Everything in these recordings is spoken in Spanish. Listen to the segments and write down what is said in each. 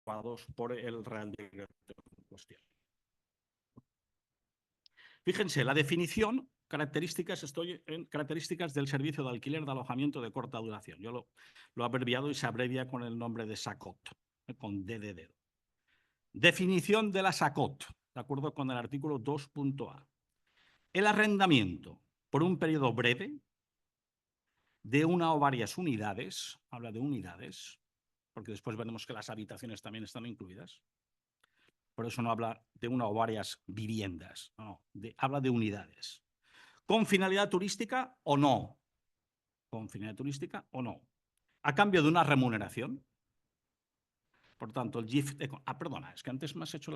aprobados por el Real Decreto en cuestión. Fíjense, la definición, características, estoy en características del servicio de alquiler de alojamiento de corta duración. Yo lo he abreviado y se abrevia con el nombre de SACOT, con D de dedo. Definición de la SACOT, de acuerdo con el artículo 2.a. El arrendamiento por un periodo breve de una o varias unidades, habla de unidades, porque después veremos que las habitaciones también están incluidas. Por eso no habla de una o varias viviendas, no, habla de unidades. ¿Con finalidad turística o no? ¿Con finalidad turística o no? A cambio de una remuneración. Por tanto, el GIF... perdona, es que antes me has hecho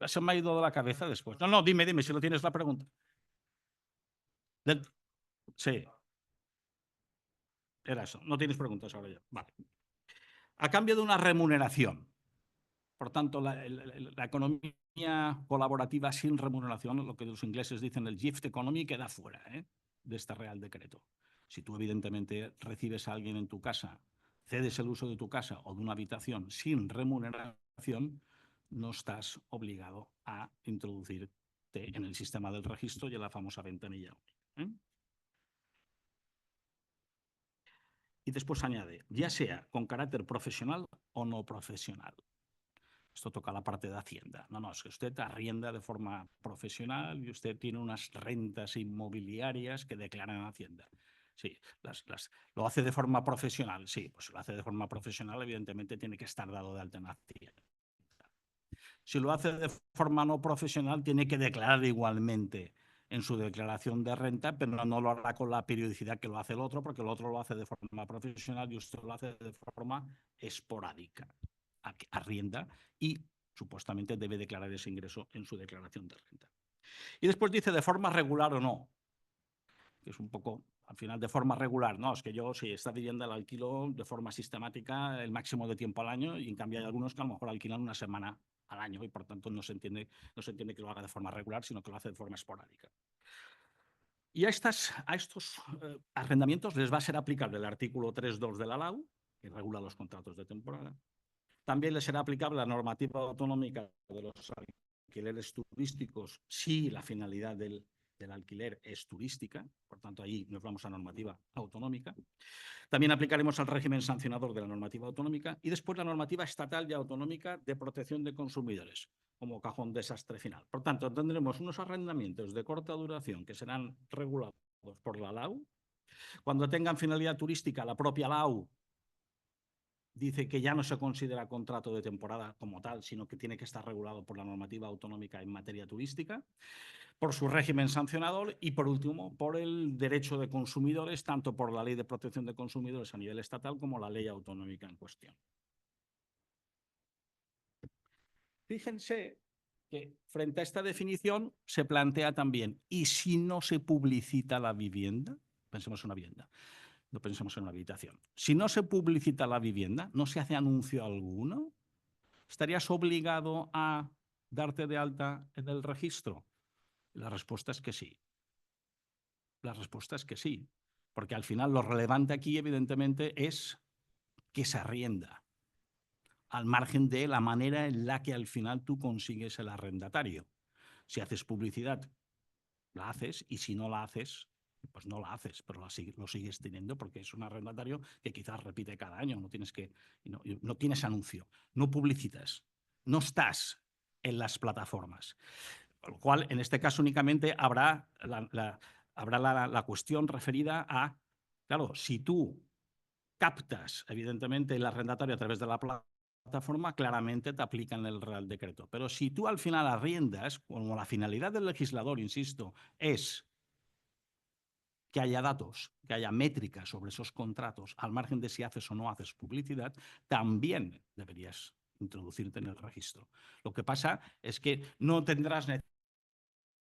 se me ha ido de la cabeza después. No, dime si lo tienes la pregunta. Sí. Era eso. No tienes preguntas ahora ya. Vale. A cambio de una remuneración. Por tanto, la economía colaborativa sin remuneración, lo que los ingleses dicen el gift economy, queda fuera de este Real Decreto. Si tú, evidentemente, recibes a alguien en tu casa, cedes el uso de tu casa o de una habitación sin remuneración, no estás obligado a introducirte en el sistema del registro y en la famosa ventanilla única. Y después añade, ya sea con carácter profesional o no profesional. Esto toca la parte de Hacienda. No, es que usted arrienda de forma profesional y usted tiene unas rentas inmobiliarias que declaran en Hacienda. Sí, ¿lo hace de forma profesional? Sí, pues si lo hace de forma profesional, evidentemente tiene que estar dado de alta en Hacienda. Si lo hace de forma no profesional, tiene que declarar igualmente en su declaración de renta, pero no lo hará con la periodicidad que lo hace el otro, porque el otro lo hace de forma profesional y usted lo hace de forma esporádica. Arrienda y supuestamente debe declarar ese ingreso en su declaración de renta. Y después dice de forma regular o no, que es un poco, al final, de forma regular. No, es que yo, si esta vivienda la alquilo de forma sistemática el máximo de tiempo al año y en cambio hay algunos que a lo mejor alquilan una semana al año y por tanto no se entiende que lo haga de forma regular, sino que lo hace de forma esporádica. Y a estos arrendamientos les va a ser aplicable el artículo 3.2 de la LAU, que regula los contratos de temporada. También les será aplicable la normativa autonómica de los alquileres turísticos si la finalidad del alquiler es turística. Por tanto, ahí nos vamos a normativa autonómica. También aplicaremos el régimen sancionador de la normativa autonómica y después la normativa estatal y autonómica de protección de consumidores como cajón desastre final. Por tanto, tendremos unos arrendamientos de corta duración que serán regulados por la LAU. Cuando tengan finalidad turística, la propia LAU dice que ya no se considera contrato de temporada como tal, sino que tiene que estar regulado por la normativa autonómica en materia turística, por su régimen sancionador y, por último, por el derecho de consumidores, tanto por la Ley de Protección de Consumidores a nivel estatal como la ley autonómica en cuestión. Fíjense que frente a esta definición se plantea también, ¿y si no se publicita la vivienda? Pensemos en una vivienda. No pensemos en una habitación. Si no se publicita la vivienda, no se hace anuncio alguno, ¿estarías obligado a darte de alta en el registro? La respuesta es que sí. La respuesta es que sí. Porque al final lo relevante aquí, evidentemente, es que se arrienda, al margen de la manera en la que al final tú consigues el arrendatario. Si haces publicidad, la haces, y si no la haces, pues no la haces, pero lo sigues teniendo porque es un arrendatario que quizás repite cada año, no tienes anuncio, no publicitas, no estás en las plataformas. Con lo cual, en este caso únicamente habrá la cuestión referida a, claro, si tú captas, evidentemente, el arrendatario a través de la plataforma, claramente te aplican el Real Decreto. Pero si tú al final arriendas, como la finalidad del legislador, insisto, es que haya datos, que haya métricas sobre esos contratos, al margen de si haces o no haces publicidad, también deberías introducirte en el registro. Lo que pasa es que no tendrás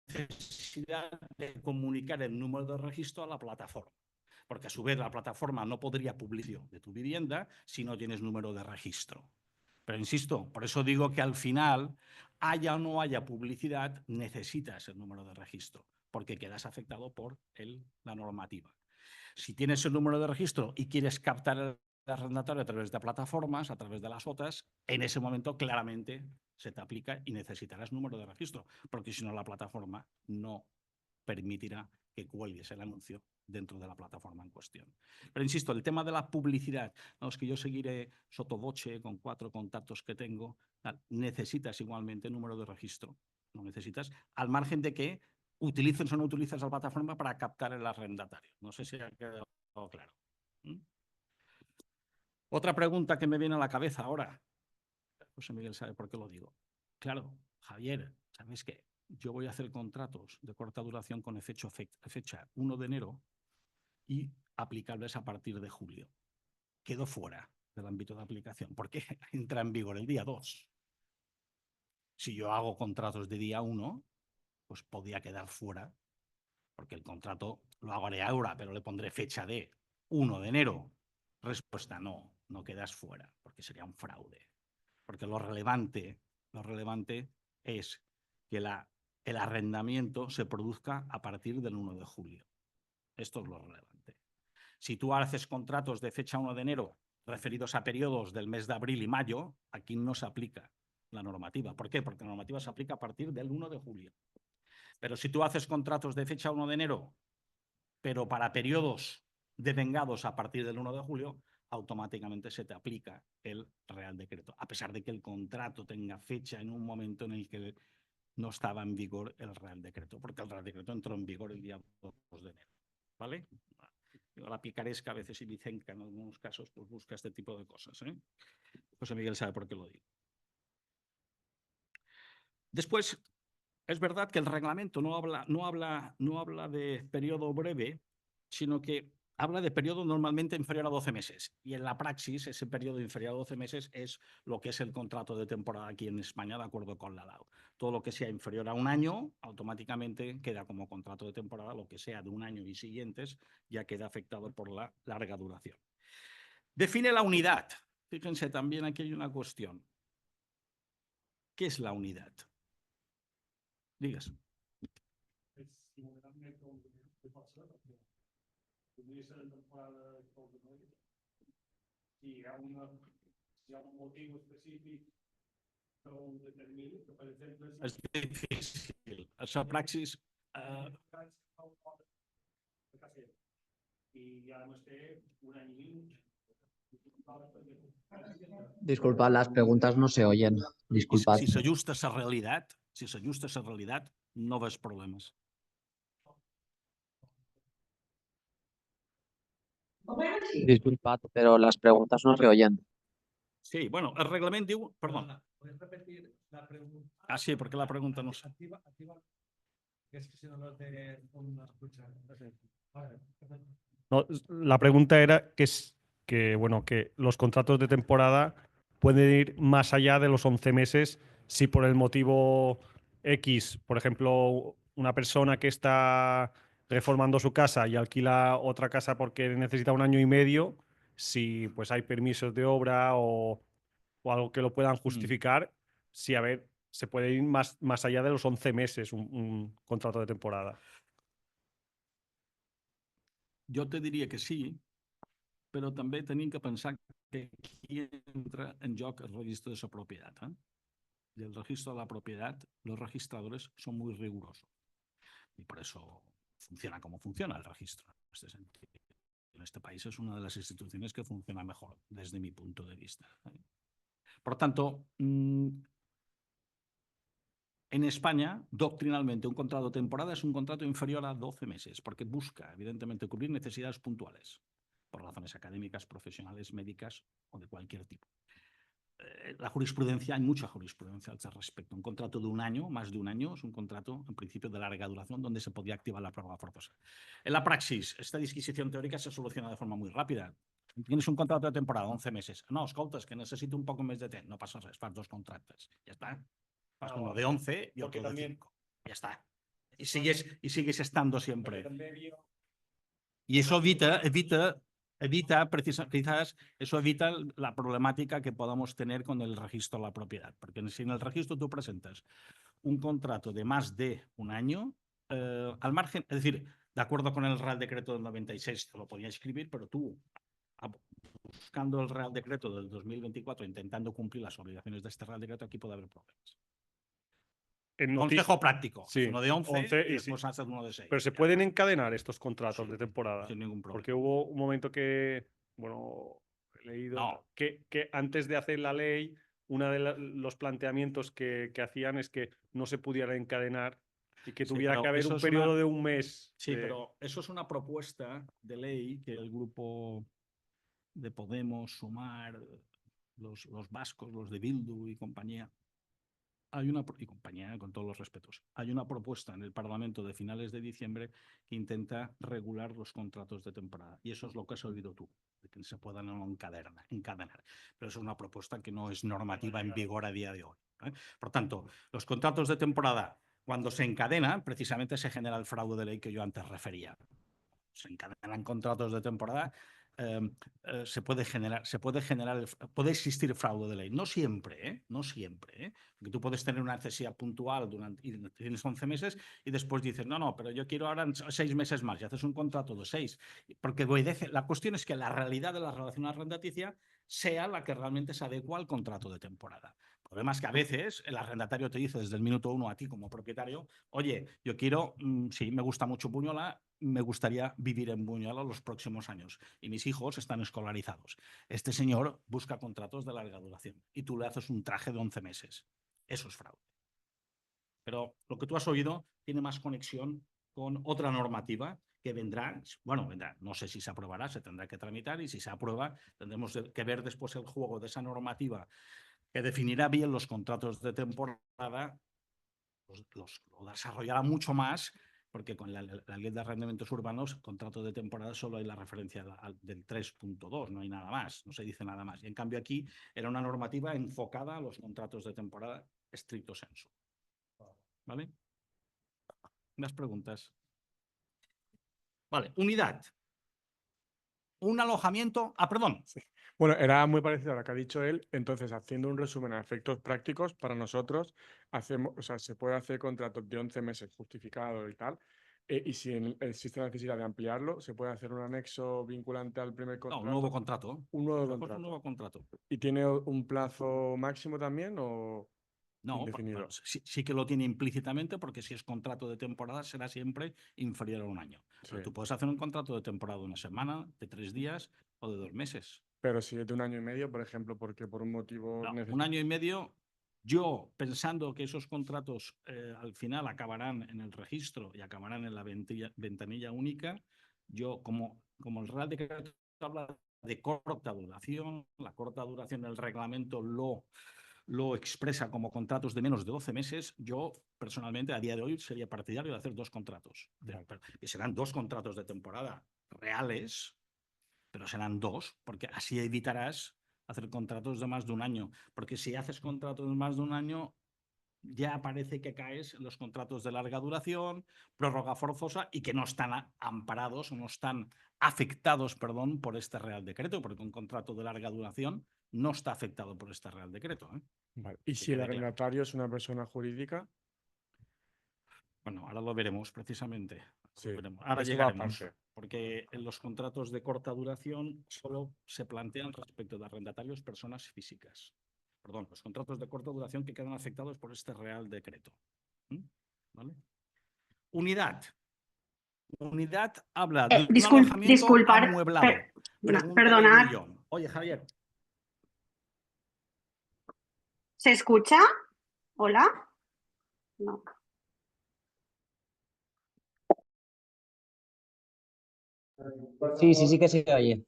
necesidad de comunicar el número de registro a la plataforma, porque a su vez la plataforma no podría publicar de tu vivienda si no tienes número de registro. Pero insisto, por eso digo que al final, haya o no haya publicidad, necesitas el número de registro, porque quedas afectado por la normativa. Si tienes el número de registro y quieres captar el arrendatario a través de plataformas, a través de las OTAs, en ese momento claramente se te aplica y necesitarás número de registro, porque si no la plataforma no permitirá que cuelgues el anuncio dentro de la plataforma en cuestión. Pero insisto, el tema de la publicidad, no, es que yo seguiré sotoboche con 4 contactos que tengo, necesitas igualmente número de registro, no necesitas, al margen de que utilices o no utilices la plataforma para captar el arrendatario. No sé si ha quedado claro. Otra pregunta que me viene a la cabeza ahora, José Miguel sabe por qué lo digo. Claro, Javier, ¿sabes qué? Yo voy a hacer contratos de corta duración con fecha 1 de enero y aplicables a partir de julio. Quedo fuera del ámbito de aplicación porque entra en vigor el día 2. Si yo hago contratos de día 1, pues podía quedar fuera porque el contrato lo haré ahora, pero le pondré fecha de 1 de enero. Respuesta: no, no quedas fuera porque sería un fraude. Porque lo relevante es que el arrendamiento se produzca a partir del 1 de julio. Esto es lo relevante. Si tú haces contratos de fecha 1 de enero referidos a periodos del mes de abril y mayo, aquí no se aplica la normativa. ¿Por qué? Porque la normativa se aplica a partir del 1 de julio. Pero si tú haces contratos de fecha 1 de enero, pero para periodos devengados a partir del 1 de julio, automáticamente se te aplica el Real Decreto, a pesar de que el contrato tenga fecha en un momento en el que no estaba en vigor el Real Decreto, porque el Real Decreto entró en vigor el día 2 de enero. ¿Vale? La picaresca a veces y Vicenca en algunos casos pues busca este tipo de cosas. José Miguel sabe por qué lo digo. Después, es verdad que el reglamento no habla de periodo breve, sino que habla de periodo normalmente inferior a 12 meses. Y en la praxis, ese periodo inferior a 12 meses es lo que es el contrato de temporada aquí en España, de acuerdo con la LAO. Todo lo que sea inferior a un año, automáticamente queda como contrato de temporada. Lo que sea de un año y siguientes ya queda afectado por la larga duración. Define la unidad. Fíjense, también aquí hay una cuestión. ¿Qué es la unidad? Digas. Si hi ha un motiu específic que ho determini, que per exemple... És difícil. Això a praxis... I ja no sé, un any i mig... Disculpad, las preguntas no se oyen. Disculpad. Si s'ajusta a la realitat, no ves problemes. Disculpad, pero las preguntas no se oyen. Sí, bueno, el reglament diu... Perdó. ¿Puedes repetir la pregunta? Ah, sí, porque la pregunta no sé. Activa. Es que si no, no te escuchan. No, la pregunta era que los contratos de temporada pueden ir más allá de los 11 meses si por el motivo X, por ejemplo, una persona que está reformando su casa y alquila otra casa porque necesita un año y medio, si pues hay permisos de obra o algo que lo puedan justificar, sí, a ver, se puede ir más allá de los 11 meses un contrato de temporada. Jo te diria que sí, però també tenim que pensar que aquí entra en joc el registre de la propietat. Y el registro de la propiedad, los registradores son muy rigurosos. Y por eso funciona como funciona el registro. En este sentido, en este país es una de las instituciones que funciona mejor, desde mi punto de vista. Por tanto, en España, doctrinalmente, un contrato de temporada es un contrato inferior a 12 meses, porque busca, evidentemente, cubrir necesidades puntuales, por razones académicas, profesionales, médicas o de cualquier tipo. La jurisprudencia, hay mucha jurisprudencia al respecto. Un contrato de un año, más de un año, es un contrato, en principio, de larga duración, donde se podía activar la prórroga forzosa. En la praxis, esta disquisición teórica se soluciona de forma muy rápida. Tienes un contrato de temporada, 11 meses. No, escolta, que necesito un poco més de temps. No passa res, fas 2 contractes. Ja està. Fas uno de 11 y otro de 5. Ya está. Y sigues estando siempre. Y eso evita quizás eso evita la problemática que podamos tener con el registro de la propiedad. Porque si en el registro tú presentas un contrato de más de un año, al margen, es decir, de acuerdo con el Real Decreto del 96, te lo podía escribir, pero tú buscando el Real Decreto del 2024, intentando cumplir las obligaciones de este Real Decreto, aquí puede haber problemas. Consejo práctico. Sí, uno de 11 y y después haces uno de 6. pero se pueden encadenar estos contratos Sí, de temporada. sin ningún problema. Porque hubo un momento que, bueno, he leído No. que antes de hacer la ley, uno de los planteamientos que hacían es que no se pudiera encadenar y que Sí, tuviera pero que haber eso un es periodo una- de un mes. Sí, de- pero eso es una propuesta de ley que el grupo de Podemos, Sumar, los vascos, los de Bildu y compañía, y compañía, con todos los respetos, hay una propuesta en el Parlamento de finales de diciembre que intenta regular los contratos de temporada. Y eso es lo que has oído tú, de que se puedan o no encadenar. Pero eso es una propuesta que no es normativa en vigor a día de hoy, ¿eh? Por tanto, los contratos de temporada, cuando se encadenan, precisamente se genera el fraude de ley que yo antes refería. Se encadenan contratos de temporada, puede existir fraude de ley. No siempre, ¿eh? No siempre, ¿eh? Porque tú puedes tener una necesidad puntual y tienes 11 meses y después dices, no, pero yo quiero ahora 6 meses más y haces un contrato de 6. Porque la cuestión es que la realidad de la relación arrendaticia sea la que realmente se adecua al contrato de temporada. El problema es que a veces el arrendatario te dice desde el minuto 1 a ti como propietario, oye, yo quiero, sí, me gusta mucho Buñola, me gustaría vivir en Buñola los próximos años y mis hijos están escolarizados. Este señor busca contratos de larga duración y tú le haces un traje de 11 meses. Eso es fraude. Pero lo que tú has oído tiene más conexión con otra normativa que vendrá, no sé si se aprobará, se tendrá que tramitar y si se aprueba tendremos que ver después el juego de esa normativa que definirá bien los contratos de temporada, lo desarrollará mucho más, porque con la ley de arrendamientos urbanos, contrato de temporada, solo hay la referencia del 3.2, no hay nada más, no se dice nada más. Y en cambio aquí era una normativa enfocada a los contratos de temporada estricto sensu. ¿Vale? Más preguntas. Vale, unidad. Un alojamiento. Perdón. Sí. Bueno, era muy parecido a lo que ha dicho él. Entonces, haciendo un resumen a efectos prácticos, para nosotros, se puede hacer contratos de 11 meses justificado y tal. Y si existe la necesidad de ampliarlo, se puede hacer un anexo vinculante al primer No, contrato. un nuevo contrato. Un nuevo Mejor contrato. un nuevo contrato. ¿Y tiene un plazo máximo también o No, indefinido? bueno, sí que lo tiene implícitamente, porque si es contrato de temporada será siempre inferior a un año. Pero Sí. tú puedes hacer un contrato de temporada de una semana, de 3 días o de 2 meses. Pero si es de 1 año y medio, por ejemplo, porque por un motivo No, 1 año y medio, yo pensando que esos contratos al final acabarán en el registro y acabarán en la ventanilla única, yo como el Real Decreto habla de corta duración, la corta duración del reglamento lo expresa como contratos de menos de 12 meses, yo personalmente a día de hoy sería partidario de hacer 2 contratos. Que serán 2 contratos de temporada reales, pero serán 2, porque así evitarás hacer contratos de más de un año. Porque si haces contratos de más de un año, ya parece que caes en los contratos de larga duración, prórroga forzosa y que no están amparados o no están afectados, perdón, por este Real Decreto, porque un contrato de larga duración no está afectado por este Real Decreto, ¿eh? Vale. ¿Y Que si el quede claro. arrendatario es una persona jurídica? Bueno, ahora lo veremos precisamente. Sí, Ahora eso va llegaremos, aparte. porque en los contratos de corta duración solo se plantean respecto de arrendatarios personas físicas. Perdón, los contratos de corta duración que quedan afectados por este Real Decreto. ¿Vale? Unidad. Unidad habla de un alojamiento Disculpar, amueblado. Pregunta del perdonad, millón. Oye, Javier. ¿se escucha? ¿Hola? No. Sí que se oye.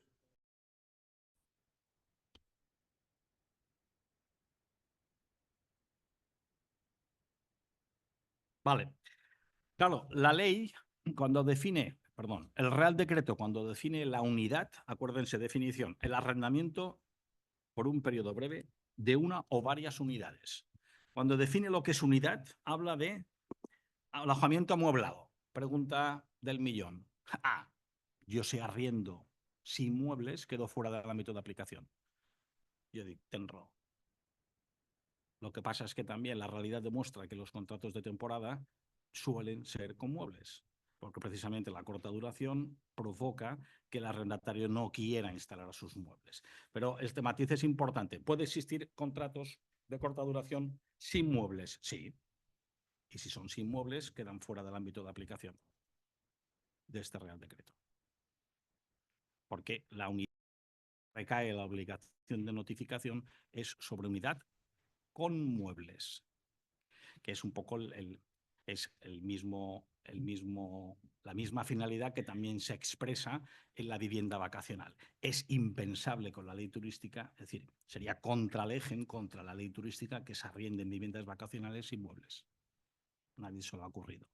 Vale. Claro, la ley, cuando define, perdón, el Real Decreto, cuando define la unidad, acuérdense, definición, el arrendamiento por un periodo breve de una o varias unidades. Cuando define lo que es unidad, habla de alojamiento amueblado. Pregunta del millón. Yo si arriendo sin muebles, quedo fuera del ámbito de aplicación. Yo digo, tenro. Lo que pasa es que también la realidad demuestra que los contratos de temporada suelen ser con muebles. porque precisamente la corta duración provoca que el arrendatario no quiera instalar sus muebles. Pero este matiz es importante. ¿Puede existir contratos de corta duración sin muebles? Sí. Y si son sin muebles, quedan fuera del ámbito de aplicación de este Real Decreto. Porque la unidad que recae la obligación de notificación es sobre unidad con muebles, que es un poco la misma finalidad que también se expresa en la vivienda vacacional. Es impensable con la ley turística, es decir, sería contra legem, contra la ley turística, que se arrienden viviendas vacacionales sin muebles. Nadie se lo ha ocurrido,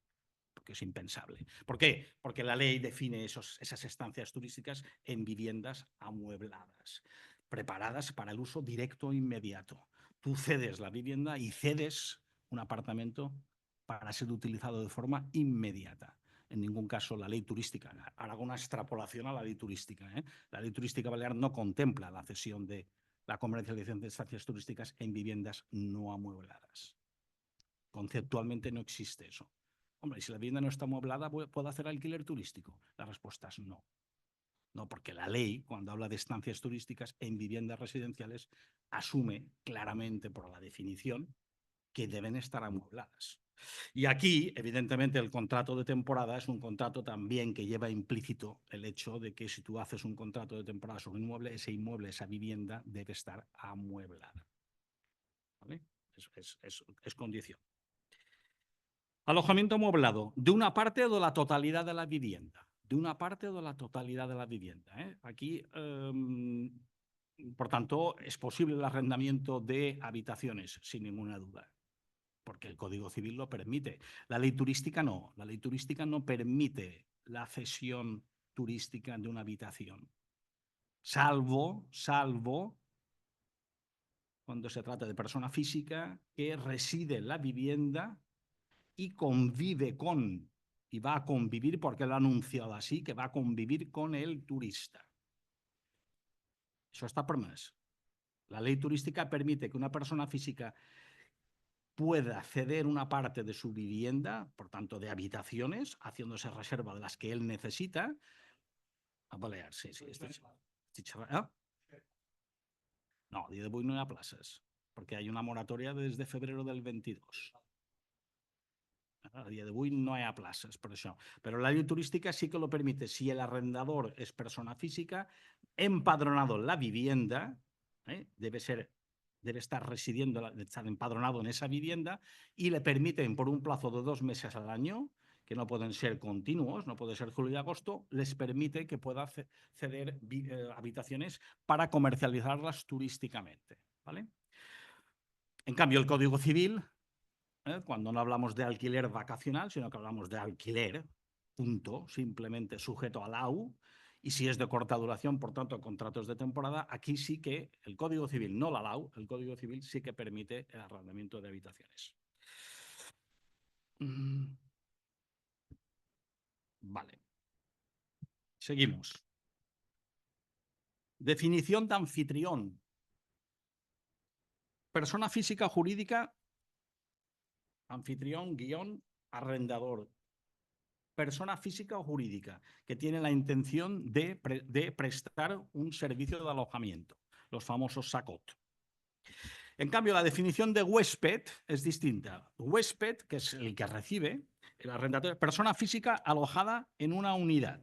porque es impensable. ¿Por qué? Porque la ley define esas estancias turísticas en viviendas amuebladas, preparadas para el uso directo e inmediato. Tú cedes la vivienda y cedes un apartamento para ser utilizado de forma inmediata. En ningún caso la ley turística. Ahora hago una extrapolación a la ley turística. La ley turística balear no contempla la cesión de la comercialización de estancias turísticas en viviendas no amuebladas. Conceptualmente no existe eso. Hombre, si la vivienda no está amueblada, ¿puedo hacer alquiler turístico? La respuesta es no. No, porque la ley, cuando habla de estancias turísticas en viviendas residenciales, asume claramente por la definición que deben estar amuebladas. Y aquí, evidentemente, el contrato de temporada es un contrato también que lleva implícito el hecho de que si tú haces un contrato de temporada sobre un inmueble, ese inmueble, esa vivienda, debe estar amueblada. ¿Vale? Es condición. Alojamiento amueblado, de una parte o de la totalidad de la vivienda. De una parte o de la totalidad de la vivienda. Aquí, por tanto, es posible el arrendamiento de habitaciones, sin ninguna duda, porque el Código Civil lo permite. La ley turística no. La ley turística no permite la cesión turística de una habitación, salvo cuando se trata de persona física que reside en la vivienda y convive con, y va a convivir, porque lo ha anunciado así, que va a convivir con el turista. Eso está permès. La ley turística permite que una persona física pueda ceder una parte de su vivienda, por tanto de habitaciones, haciéndose reserva de las que él necesita. A Balear, sí. No, a dia d'avui no hi ha places, perquè hi ha una moratòria des de febrer del 22. A día de hoy no hay plazas por eso. Pero la ley turística sí que lo permite. Si el arrendador es persona física, empadronado en la vivienda, debe estar residiendo, estar empadronado en esa vivienda, y le permiten por un plazo de 2 meses al año, que no pueden ser continuos, no puede ser julio y agosto, les permite que pueda ceder habitaciones para comercializarlas turísticamente. ¿Vale? En cambio, el Código Civil, cuando no hablamos de alquiler vacacional, sino que hablamos de alquiler, punto, simplemente sujeto al AU, y si es de corta duración, por tanto, contratos de temporada, aquí sí que el Código Civil, no la LAU, el Código Civil sí que permite el arrendamiento de habitaciones. Vale. Seguimos. Definición de anfitrión. Persona física o jurídica, anfitrión, guión, arrendador. Persona física o jurídica que tiene la intención de prestar un servicio de alojamiento, los famosos SACOT. En cambio, la definición de huésped es distinta. Huésped, que es el que recibe, el arrendatario, persona física alojada en una unidad.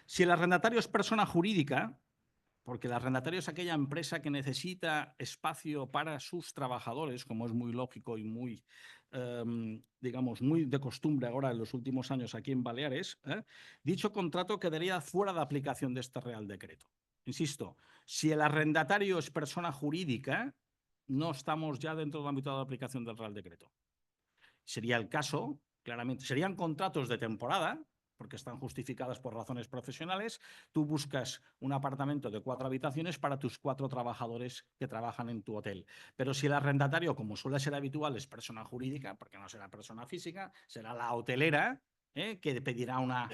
Si el arrendatario es persona jurídica, porque el arrendatario es aquella empresa que necesita espacio para sus trabajadores, como es muy lógico y muy, digamos, muy de costumbre ahora en los últimos años aquí en Baleares, dicho contrato quedaría fuera de aplicación de este Real Decreto. Insisto, si el arrendatario es persona jurídica, no estamos ya dentro del ámbito de aplicación del Real Decreto. Sería el caso, claramente, serían contratos de temporada, porque están justificadas por razones profesionales. Tú buscas un apartamento de 4 habitaciones para tus 4 trabajadores que trabajan en tu hotel. Pero si el arrendatario, como suele ser habitual, es persona jurídica, porque no será persona física, será la hotelera, que pedirá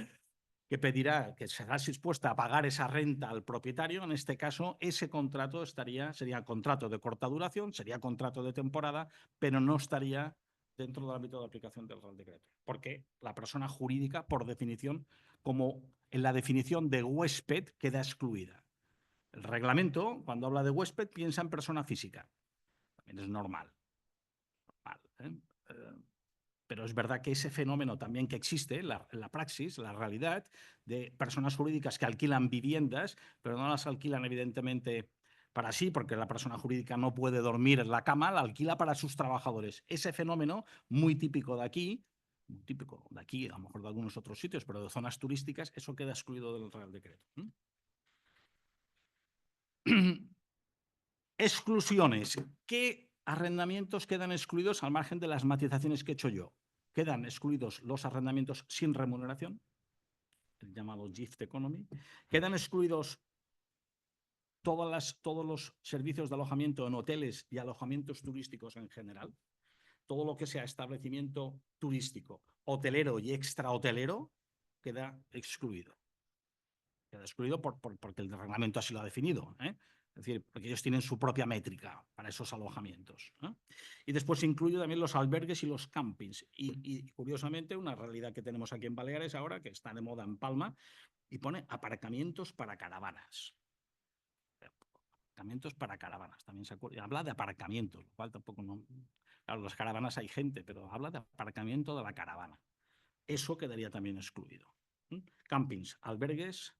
que será dispuesta a pagar esa renta al propietario. En este caso, ese contrato sería contrato de corta duración, sería contrato de temporada, pero no estaría dentro del ámbito de aplicación del Real Decreto. Porque la persona jurídica, por definición, como en la definición de huésped, queda excluida. El reglamento, cuando habla de huésped, piensa en persona física. También es normal. Pero es verdad que ese fenómeno también que existe, la praxis, la realidad, de personas jurídicas que alquilan viviendas, pero no las alquilan evidentemente para sí, porque la persona jurídica no puede dormir en la cama, la alquila para sus trabajadores. Ese fenómeno, muy típico de aquí, a lo mejor de algunos otros sitios, pero de zonas turísticas, eso queda excluido del Real Decreto. Exclusiones. ¿Qué arrendamientos quedan excluidos al margen de las matizaciones que he hecho yo? Quedan excluidos los arrendamientos sin remuneración, el llamado gift economy. Quedan excluidos todos los servicios de alojamiento en hoteles y alojamientos turísticos en general. Todo lo que sea establecimiento turístico, hotelero y extrahotelero queda excluido. Queda excluido porque el reglamento así lo ha definido, ¿eh? Es decir, porque ellos tienen su propia métrica para esos alojamientos, ¿eh? Y después se incluye también los albergues y los campings. Y curiosamente, una realidad que tenemos aquí en Baleares ahora, que está de moda en Palma, y pone aparcamientos para caravanas. Aparcamientos para caravanas. También se habla de aparcamientos, lo cual tampoco no. Claro, las caravanas hay gente, pero habla de aparcamiento de la caravana. Eso quedaría también excluido. Campings, albergues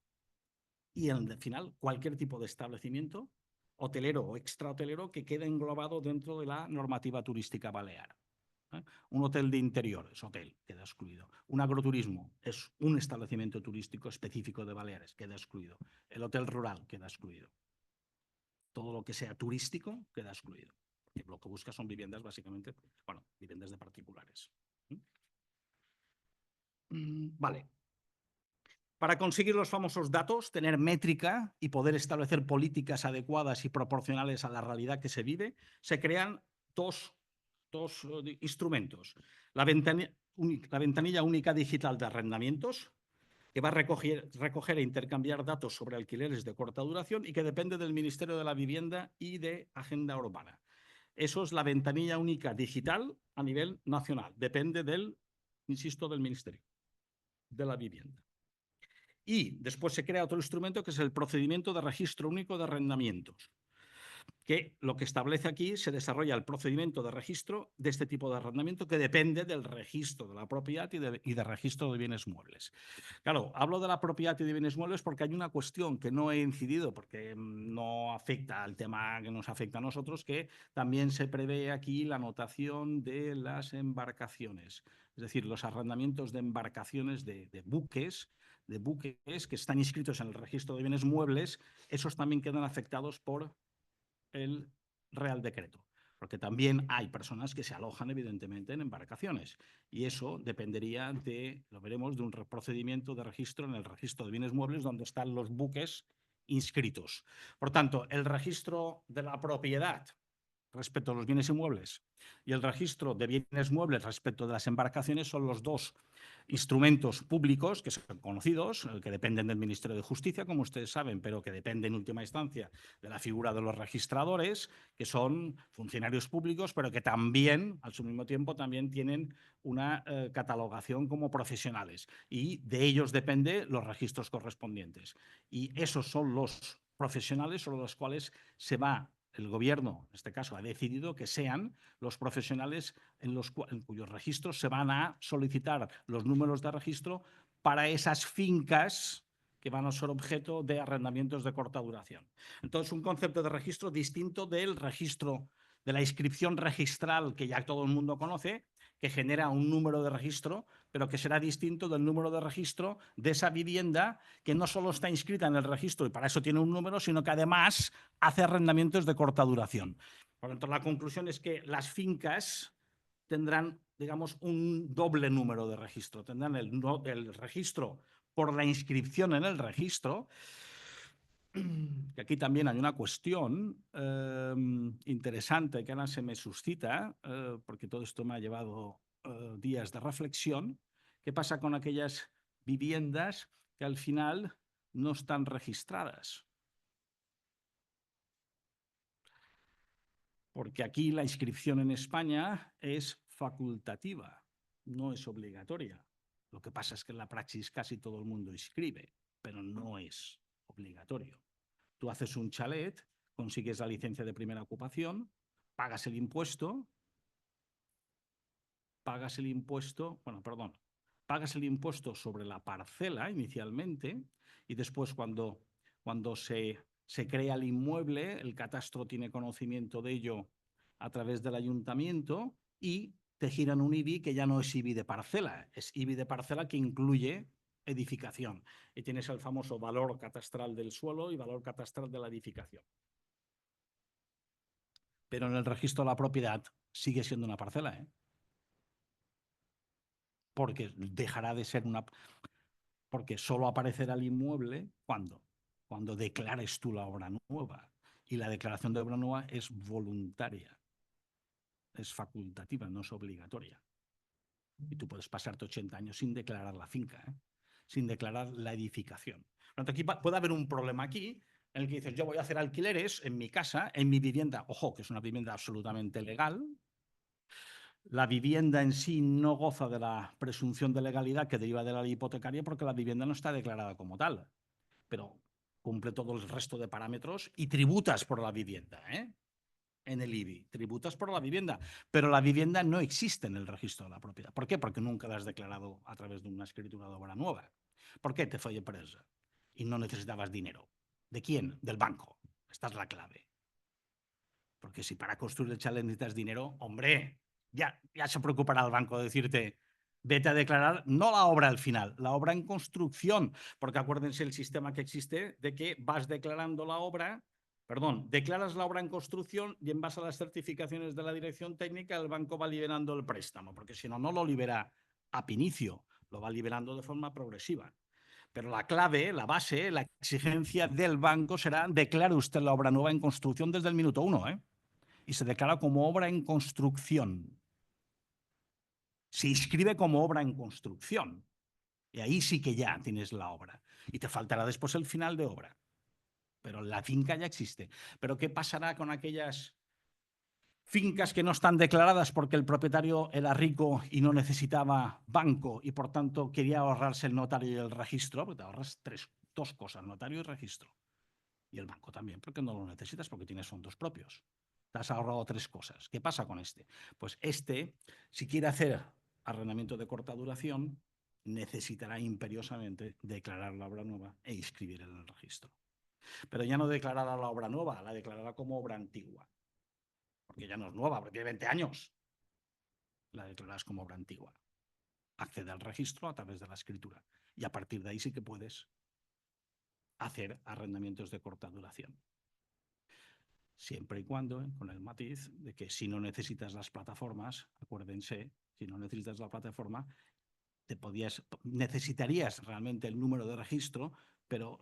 y al final cualquier tipo de establecimiento hotelero o extrahotelero que quede englobado dentro de la normativa turística balear. Un hotel de interior es hotel, queda excluido. Un agroturismo es un establecimiento turístico específico de Baleares, queda excluido. El hotel rural queda excluido. Todo lo que sea turístico queda excluido. Porque lo que busca son viviendas básicamente, bueno, viviendas de particulares. Vale. Para conseguir los famosos datos, tener métrica y poder establecer políticas adecuadas y proporcionales a la realidad que se vive, se crean dos instrumentos. La ventanilla única digital de arrendamientos, que va a recoger e intercambiar datos sobre alquileres de corta duración y que depende del Ministerio de la Vivienda y de Agenda Urbana. Eso es la ventanilla única digital a nivel nacional. Depende insisto, del Ministerio de la Vivienda. Y después se crea otro instrumento que es el procedimiento de registro único de arrendamientos, que lo que establece aquí se desarrolla el procedimiento de registro de este tipo de arrendamiento que depende del registro de la propiedad y de registro de bienes muebles. Claro, hablo de la propiedad y de bienes muebles porque hay una cuestión que no he incidido porque no afecta al tema que nos afecta a nosotros, que también se prevé aquí la anotación de las embarcaciones, es decir, los arrendamientos de embarcaciones de buques que están inscritos en el registro de bienes muebles, esos también quedan afectados por el Real Decreto, porque también hay personas que se alojan evidentemente en embarcaciones y eso dependería lo veremos, de un procedimiento de registro en el registro de bienes muebles donde están los buques inscritos. Por tanto, el registro de la propiedad respecto a los bienes inmuebles y el registro de bienes muebles respecto de las embarcaciones son los dos instrumentos públicos que son conocidos, que dependen del Ministerio de Justicia, como ustedes saben, pero que dependen en última instancia de la figura de los registradores, que son funcionarios públicos, pero que también, al mismo tiempo, también tienen una catalogación como profesionales. Y de ellos dependen los registros correspondientes. Y esos son los profesionales sobre los cuales el Gobierno, en este caso, ha decidido que sean los profesionales en cuyos registros se van a solicitar los números de registro para esas fincas que van a ser objeto de arrendamientos de corta duración. Entonces, un concepto de registro distinto del registro, de la inscripción registral que ya todo el mundo conoce, que genera un número de registro, pero que será distinto del número de registro de esa vivienda que no solo está inscrita en el registro y para eso tiene un número, sino que además hace arrendamientos de corta duración. Por lo tanto, la conclusión es que las fincas tendrán, digamos, un doble número de registro. Tendrán el registro por la inscripción en el registro, que aquí también hay una cuestión interesante que ahora se me suscita, porque todo esto me ha llevado días de reflexión. ¿Qué pasa con aquellas viviendas que al final no están registradas? Porque aquí la inscripción en España es facultativa, no es obligatoria. Lo que pasa es que en la praxis casi todo el mundo inscribe, pero no es obligatorio. Tú haces un chalet, consigues la licencia de primera ocupación, pagas el impuesto, pagas el impuesto sobre la parcela inicialmente y después cuando se crea el inmueble, el catastro tiene conocimiento de ello a través del ayuntamiento y te giran un IBI que ya no es IBI de parcela, es IBI de parcela que incluye edificación. Y tienes el famoso valor catastral del suelo y valor catastral de la edificación. Pero en el registro de la propiedad sigue siendo una parcela, ¿eh? Porque dejará de ser una... Porque solo aparecerá el inmueble cuando declares tú la obra nueva. Y la declaración de obra nueva es voluntaria, es facultativa, no es obligatoria. Y tú puedes pasarte 80 años sin declarar la finca, ¿eh? Sin declarar la edificación. Por lo tanto, aquí puede haber un problema aquí en el que dices, yo voy a hacer alquileres en mi casa, en mi vivienda, ojo, que es una vivienda absolutamente legal. La vivienda en sí no goza de la presunción de legalidad que deriva de la ley hipotecaria porque la vivienda no está declarada como tal, pero cumple todo el resto de parámetros y tributas por la vivienda, ¿eh? En el IBI, tributas por la vivienda, pero la vivienda no existe en el registro de la propiedad. ¿Por qué? Porque nunca la has declarado a través de una escritura de obra nueva. ¿Por qué te fue presa? Y no necesitabas dinero. ¿De quién? Del banco. Esta es la clave. Porque si para construir el chalet necesitas dinero, hombre, ya se preocupará el banco de decirte, vete a declarar no la obra al final, la obra en construcción, porque acuérdense el sistema que existe de que vas declarando la obra, declaras la obra en construcción y en base a las certificaciones de la dirección técnica el banco va liberando el préstamo, porque si no, no lo libera a inicio, lo va liberando de forma progresiva. Pero la clave, la base, la exigencia del banco será declare usted la obra nueva en construcción desde el minuto 1, ¿eh? Y se declara como obra en construcción. Se inscribe como obra en construcción. Y ahí sí que ya tienes la obra. Y te faltará después el final de obra. Pero la finca ya existe. Pero ¿qué pasará con aquellas fincas que no están declaradas porque el propietario era rico y no necesitaba banco y por tanto quería ahorrarse el notario y el registro? Porque te ahorras dos cosas, notario y registro. Y el banco también, porque no lo necesitas porque tienes fondos propios. Te has ahorrado 3 cosas. ¿Qué pasa con este? Pues si quiere hacer arrendamiento de corta duración, necesitará imperiosamente declarar la obra nueva e inscribir en el registro. Pero ya no declarará la obra nueva, la declarará como obra antigua. Porque ya no es nueva, porque tiene 20 años. La declararás como obra antigua. Accede al registro a través de la escritura. Y a partir de ahí sí que puedes hacer arrendamientos de corta duración. Siempre y cuando, con el matiz de que si no necesitas las plataformas, acuérdense, si no necesitas la plataforma, necesitarías realmente el número de registro, pero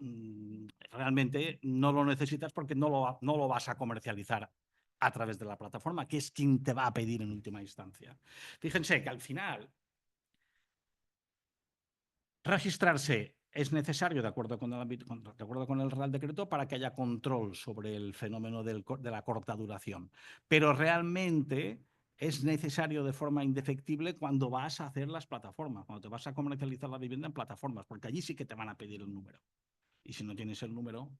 realmente no lo necesitas porque no lo vas a comercializar a través de la plataforma, que es quien te va a pedir en última instancia. Fíjense que al final registrarse es necesario de acuerdo con el Real Decreto para que haya control sobre el fenómeno de la corta duración. Pero realmente es necesario de forma indefectible cuando vas a hacer las plataformas, cuando te vas a comercializar la vivienda en plataformas, porque allí sí que te van a pedir el número. Y si no tienes el número,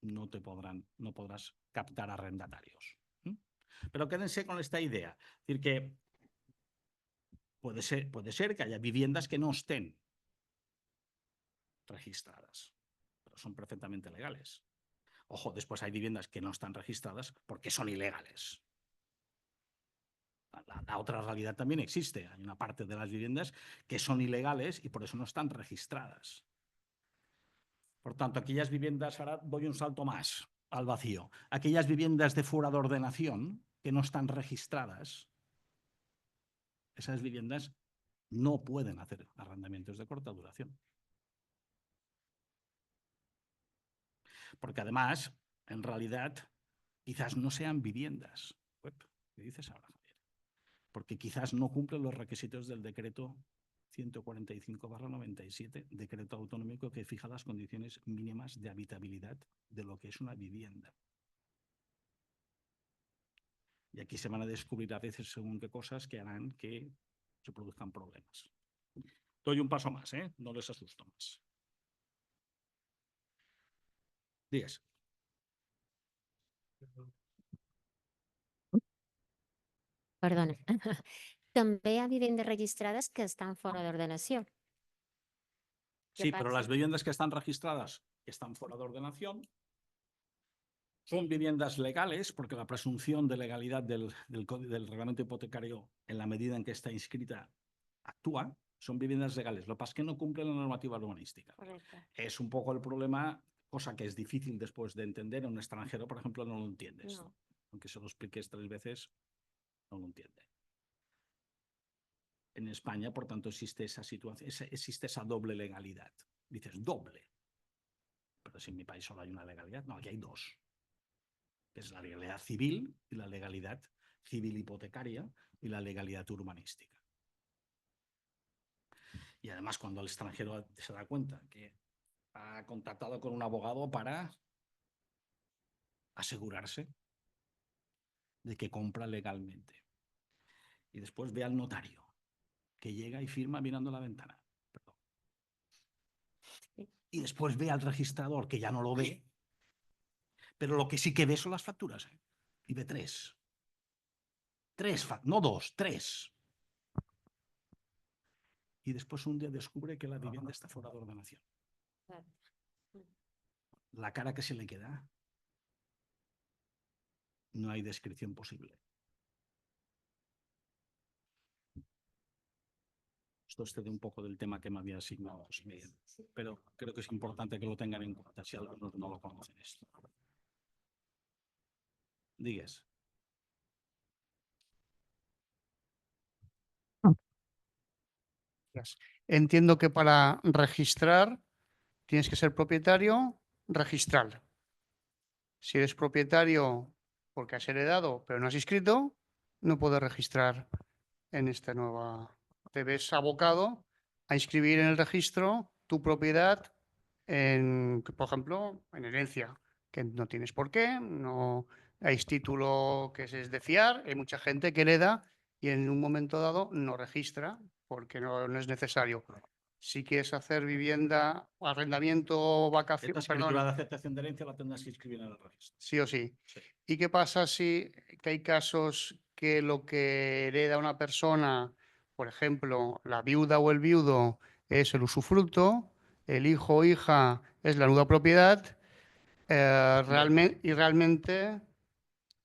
no podrás captar arrendatarios. Pero quédense con esta idea. Es decir, que puede ser que haya viviendas que no estén registradas, pero son perfectamente legales. Ojo, después hay viviendas que no están registradas porque son ilegales. La otra realidad también existe. Hay una parte de las viviendas que son ilegales y por eso no están registradas. Por tanto, aquellas viviendas, ahora doy un salto más al vacío, aquellas viviendas de fuera de ordenación que no están registradas, esas viviendas no pueden hacer arrendamientos de corta duración. Porque además, en realidad, quizás no sean viviendas. ¿Qué dices ahora, Javier? Porque quizás no cumplen los requisitos del decreto 145/97, decreto autonómico que fija las condiciones mínimas de habitabilidad de lo que es una vivienda. Y aquí se van a descubrir a veces según qué cosas que harán que se produzcan problemas. Doy un paso más, ¿eh? No les asusto más. Digues. Perdona. També hi ha vivendes registrades que estan fora d'ordenació. ¿Qué Sí, pero pasa? las viviendas que están registradas, que están fuera de ordenación, son viviendas legales, porque la presunción de legalidad del reglamento hipotecario, en la medida en que está inscrita, actúa. Son viviendas legales. Lo que pasa es que no cumplen la normativa urbanística. Correcto. Es un poco el problema, cosa que es difícil después de entender. En un extranjero, por ejemplo, no lo entiendes. No. Aunque se lo expliques 3 veces, no lo entiende. En España, por tanto, existe esa situación, existe esa doble legalidad. Dices, doble. Pero si en mi país solo hay una legalidad, no, aquí hay dos. Que es la legalidad civil y la legalidad civil hipotecaria y la legalidad urbanística. Y además, cuando el extranjero se da cuenta que ha contactado con un abogado para asegurarse de que compra legalmente. Y después ve al notario, que llega y firma mirando la ventana. Perdón. Y después ve al registrador, que ya no lo ve, pero lo que sí que ve son las facturas. ¿Eh? Y ve 3. 3, no 2, 3. Y después un día descubre que la vivienda está fuera de ordenación. Claro. La cara que se le queda, no hay descripción posible. Esto excede un poco del tema que me había asignado, pero creo que es importante que lo tengan en cuenta si algunos no lo conocen esto. Digues. Entiendo que para registrar tienes que ser propietario registral. Si eres propietario porque has heredado pero no has inscrito, no puedes registrar en esta nueva. Te ves abocado a inscribir en el registro tu propiedad por ejemplo, en herencia, que no tienes por qué, no hay título que es de fiar, hay mucha gente que hereda y en un momento dado no registra porque no es necesario. Si quieres hacer vivienda, arrendamiento, vacaciones, Esta escritura de aceptación de herencia la tendrás que inscribir en el registro. sí o sí. Sí. ¿Y qué pasa si que hay casos que lo que hereda una persona, por ejemplo, la viuda o el viudo es el usufructo, el hijo o hija es la nuda propiedad, realmente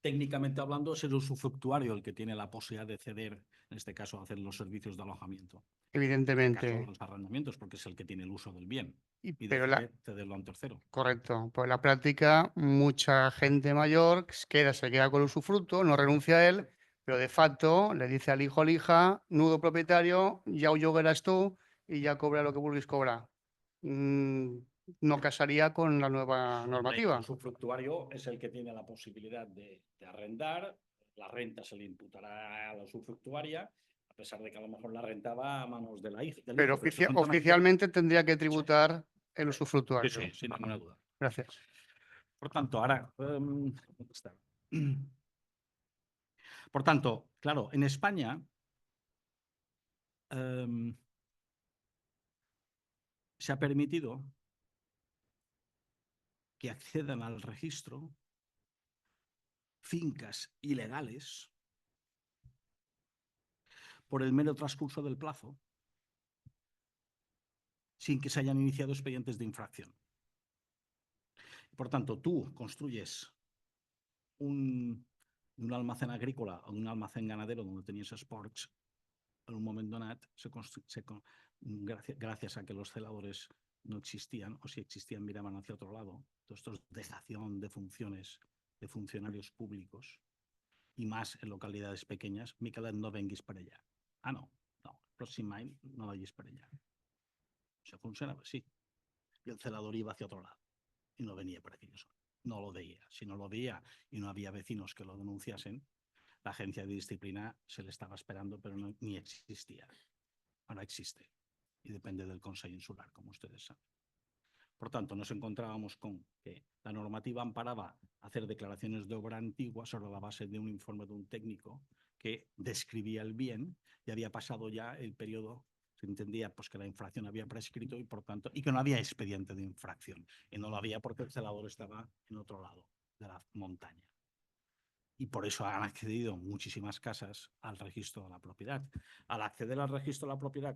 Técnicamente hablando, es el usufructuario el que tiene la posibilidad de ceder, en este caso, hacer los servicios de alojamiento. En el evidentemente, caso de los arrendamientos, porque es el que tiene el uso del bien y pero decide cederlo a un tercero. correcto, pues en la práctica mucha gente mayor se queda con el usufructo, no renuncia a él, pero de facto le dice al hijo o la hija, nudo propietario, ya yo eras tú y ya cobra lo que vulguis cobrar. No casaría con la nueva normativa. El usufructuario es el que tiene la posibilidad de arrendar, la renta se le imputará a la usufructuaria, a pesar de que a lo mejor la renta va a manos de la hija. Pero oficialmente tendría que tributar el usufructuario. Sí, sin ninguna duda. Gracias. Por tanto, ahora, ¿dónde está? Por tanto, claro, en España se ha permitido que accedan al registro fincas ilegales por el mero transcurso del plazo, sin que se hayan iniciado expedientes de infracción. Por tanto, tú construyes un almacén agrícola o un almacén ganadero donde tenías esports, en un momento donat, gracias a que los celadores no existían, o si existían miraban hacia otro lado, todo esto es dejación de funciones de funcionarios públicos, y más en localidades pequeñas, Miquelet, no venguis per allà. Ah, no, el próximo any no vayis per allà. Eso funcionaba así. Y el celador iba hacia otro lado y no venía por aquello solo. No lo veía. Si no lo veía y no había vecinos que lo denunciasen, la agencia de disciplina se le estaba esperando, pero ni existía. Ahora existe y depende del Consejo Insular, como ustedes saben. Por tanto, nos encontrábamos con que la normativa amparaba hacer declaraciones de obra antigua sobre la base de un informe de un técnico que describía el bien y había pasado ya el periodo, se entendía pues, que la infracción había prescrito y, por tanto, y que no había expediente de infracción. Y no lo había porque el celador estaba en otro lado de la montaña. Y por eso han accedido muchísimas casas al registro de la propiedad. Al acceder al registro de la propiedad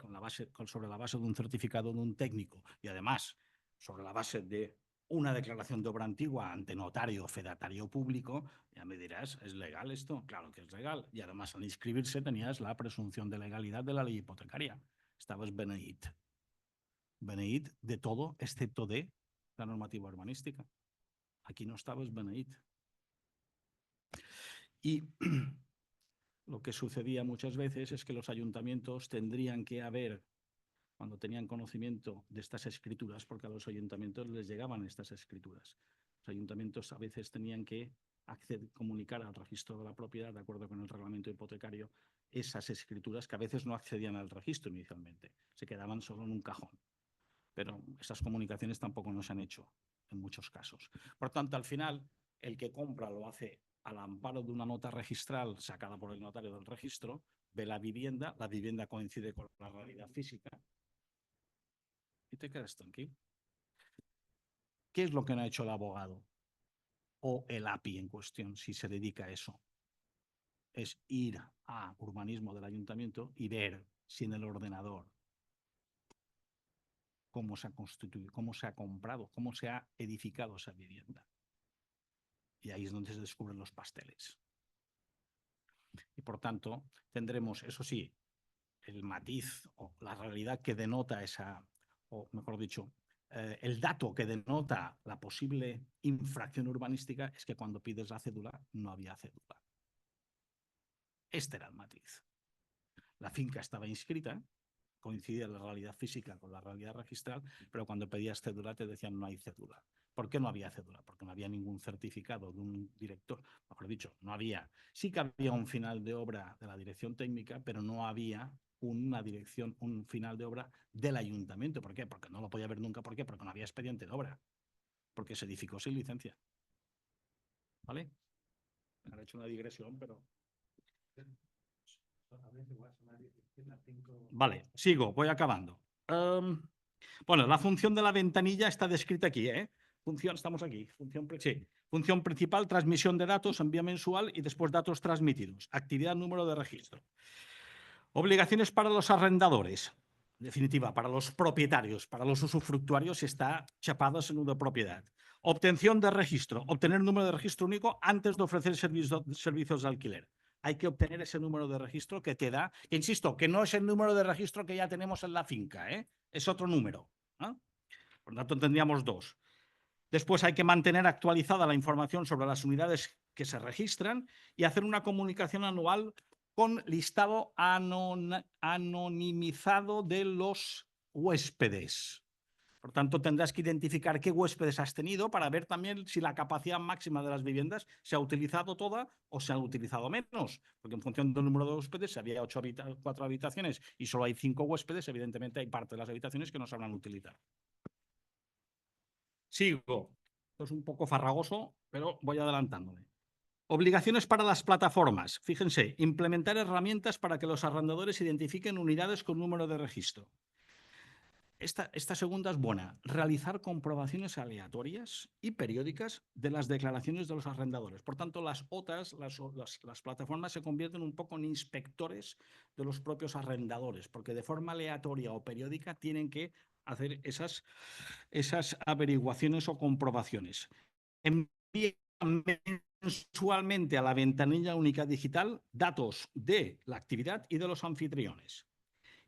sobre la base de un certificado de un técnico y además sobre la base de una declaración de obra antigua ante notario o fedatario público, ya me dirás, ¿es legal esto? Claro que es legal. Y además al inscribirse tenías la presunción de legalidad de la ley hipotecaria. Estabas beneït. Beneït de todo excepto de la normativa urbanística. Aquí no estabas beneït. Y lo que sucedía muchas veces es que los ayuntamientos tendrían que haber, cuando tenían conocimiento de estas escrituras, porque a los ayuntamientos les llegaban estas escrituras, los ayuntamientos a veces tenían que comunicar al registro de la propiedad, de acuerdo con el reglamento hipotecario, esas escrituras que a veces no accedían al registro inicialmente, se quedaban solo en un cajón. Pero esas comunicaciones tampoco no se han hecho en muchos casos. Por tanto, al final, el que compra lo hace al amparo de una nota registral sacada por el notario del registro, ve la vivienda coincide con la realidad física y te quedas tranquilo. ¿Qué es lo que no ha hecho el abogado o el API en cuestión si se dedica a eso? Es ir a urbanismo del ayuntamiento y ver si en el ordenador cómo se ha constituido, cómo se ha comprado, cómo se ha edificado esa vivienda. Y ahí es donde se descubren los pasteles. Y por tanto, tendremos, eso sí, el matiz o la realidad que denota esa, o mejor dicho, el dato que denota la posible infracción urbanística es que cuando pides la cédula no había cédula. Este era el matiz. La finca estaba inscrita, coincidía la realidad física con la realidad registral, pero cuando pedías cédula te decían no hay cédula. ¿Por qué no había cédula? Porque no había ningún certificado de un director, mejor dicho, no había. Sí que había un final de obra de la dirección técnica, pero no había un final de obra del ayuntamiento. ¿Por qué? Porque no lo podía haber nunca. ¿Por qué? Porque no había expediente de obra. Porque se edificó sin licencia. ¿Vale? Me he hecho una digresión, pero... Vale, sigo, voy acabando. Bueno, la función de la ventanilla está descrita aquí, ¿eh? Estamos aquí. Función principal, transmisión de datos, envío mensual y después datos transmitidos. Actividad, número de registro. Obligaciones para los arrendadores. En definitiva, para los propietarios, para los usufructuarios está chapado ese número de propiedad. Obtención de registro. Obtener número de registro único antes de ofrecer servicios de alquiler. Hay que obtener ese número de registro que te da, que insisto, que no es el número de registro que ya tenemos en la finca, ¿eh? Es otro número, ¿no? Por lo tanto, tendríamos dos. Después hay que mantener actualizada la información sobre las unidades que se registran y hacer una comunicación anual con listado anonimizado de los huéspedes. Por tanto, tendrás que identificar qué huéspedes has tenido para ver también si la capacidad máxima de las viviendas se ha utilizado toda o se ha utilizado menos. Porque en función del número de huéspedes, si había 4 habitaciones y solo hay 5 huéspedes, evidentemente hay parte de las habitaciones que no se habrán utilizado. Sigo. Esto es un poco farragoso, pero voy adelantándome. Obligaciones para las plataformas. Fíjense, implementar herramientas para que los arrendadores identifiquen unidades con número de registro. Esta segunda es buena. Realizar comprobaciones aleatorias y periódicas de las declaraciones de los arrendadores. Por tanto, las OTAs, las plataformas se convierten un poco en inspectores de los propios arrendadores, porque de forma aleatoria o periódica tienen que hacer esas averiguaciones o comprobaciones. Envían mensualmente a la ventanilla única digital datos de la actividad y de los anfitriones.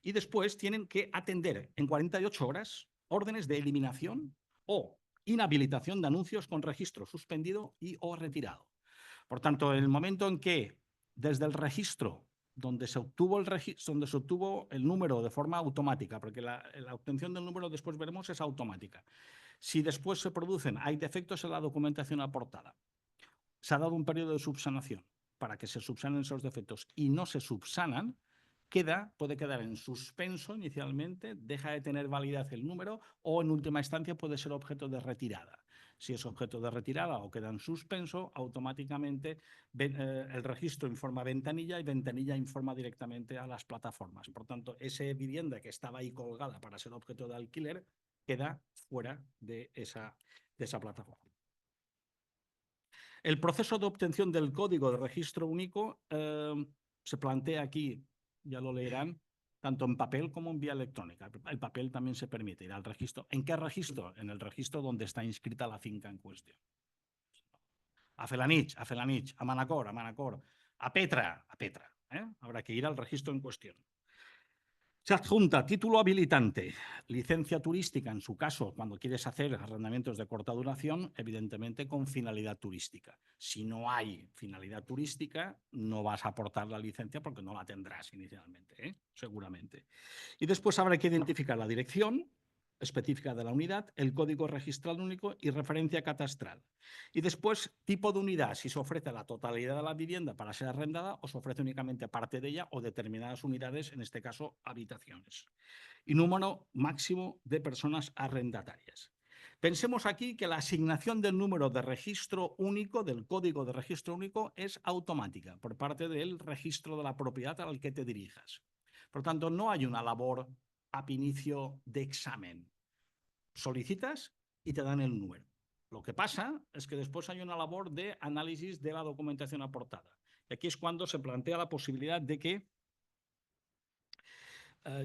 Y después tienen que atender en 48 horas órdenes de eliminación o inhabilitación de anuncios con registro suspendido y o retirado. Por tanto, en el momento en que desde el registro donde se obtuvo el número de forma automática, porque la obtención del número después veremos es automática. Si después se producen, hay defectos en la documentación aportada, se ha dado un periodo de subsanación para que se subsanen esos defectos y no se subsanan, puede quedar en suspenso inicialmente, deja de tener validez el número o en última instancia puede ser objeto de retirada. Si es objeto de retirada o queda en suspenso, automáticamente el registro informa a Ventanilla y Ventanilla informa directamente a las plataformas. Por tanto, esa vivienda que estaba ahí colgada para ser objeto de alquiler queda fuera de esa plataforma. El proceso de obtención del código de registro único se plantea aquí, ya lo leerán, tanto en papel como en vía electrónica. El papel también se permite ir al registro. ¿En qué registro? En el registro donde está inscrita la finca en cuestión. A Felanich, a Manacor, a Petra. Habrá que ir al registro en cuestión. Se adjunta título habilitante, licencia turística, en su caso, cuando quieres hacer arrendamientos de corta duración, evidentemente con finalidad turística. Si no hay finalidad turística, no vas a aportar la licencia porque no la tendrás inicialmente, seguramente. Y después habrá que identificar la dirección específica de la unidad, el código registral único y referencia catastral. Y después, tipo de unidad, si se ofrece la totalidad de la vivienda para ser arrendada o se ofrece únicamente parte de ella o determinadas unidades, en este caso habitaciones. Y número máximo de personas arrendatarias. Pensemos aquí que la asignación del número de registro único, del código de registro único, es automática por parte del registro de la propiedad al que te dirijas. Por tanto, no hay una labor ab inicio de examen. Solicitas y te dan el número. Lo que pasa es que después hay una labor de análisis de la documentación aportada. Y aquí es cuando se plantea la posibilidad de que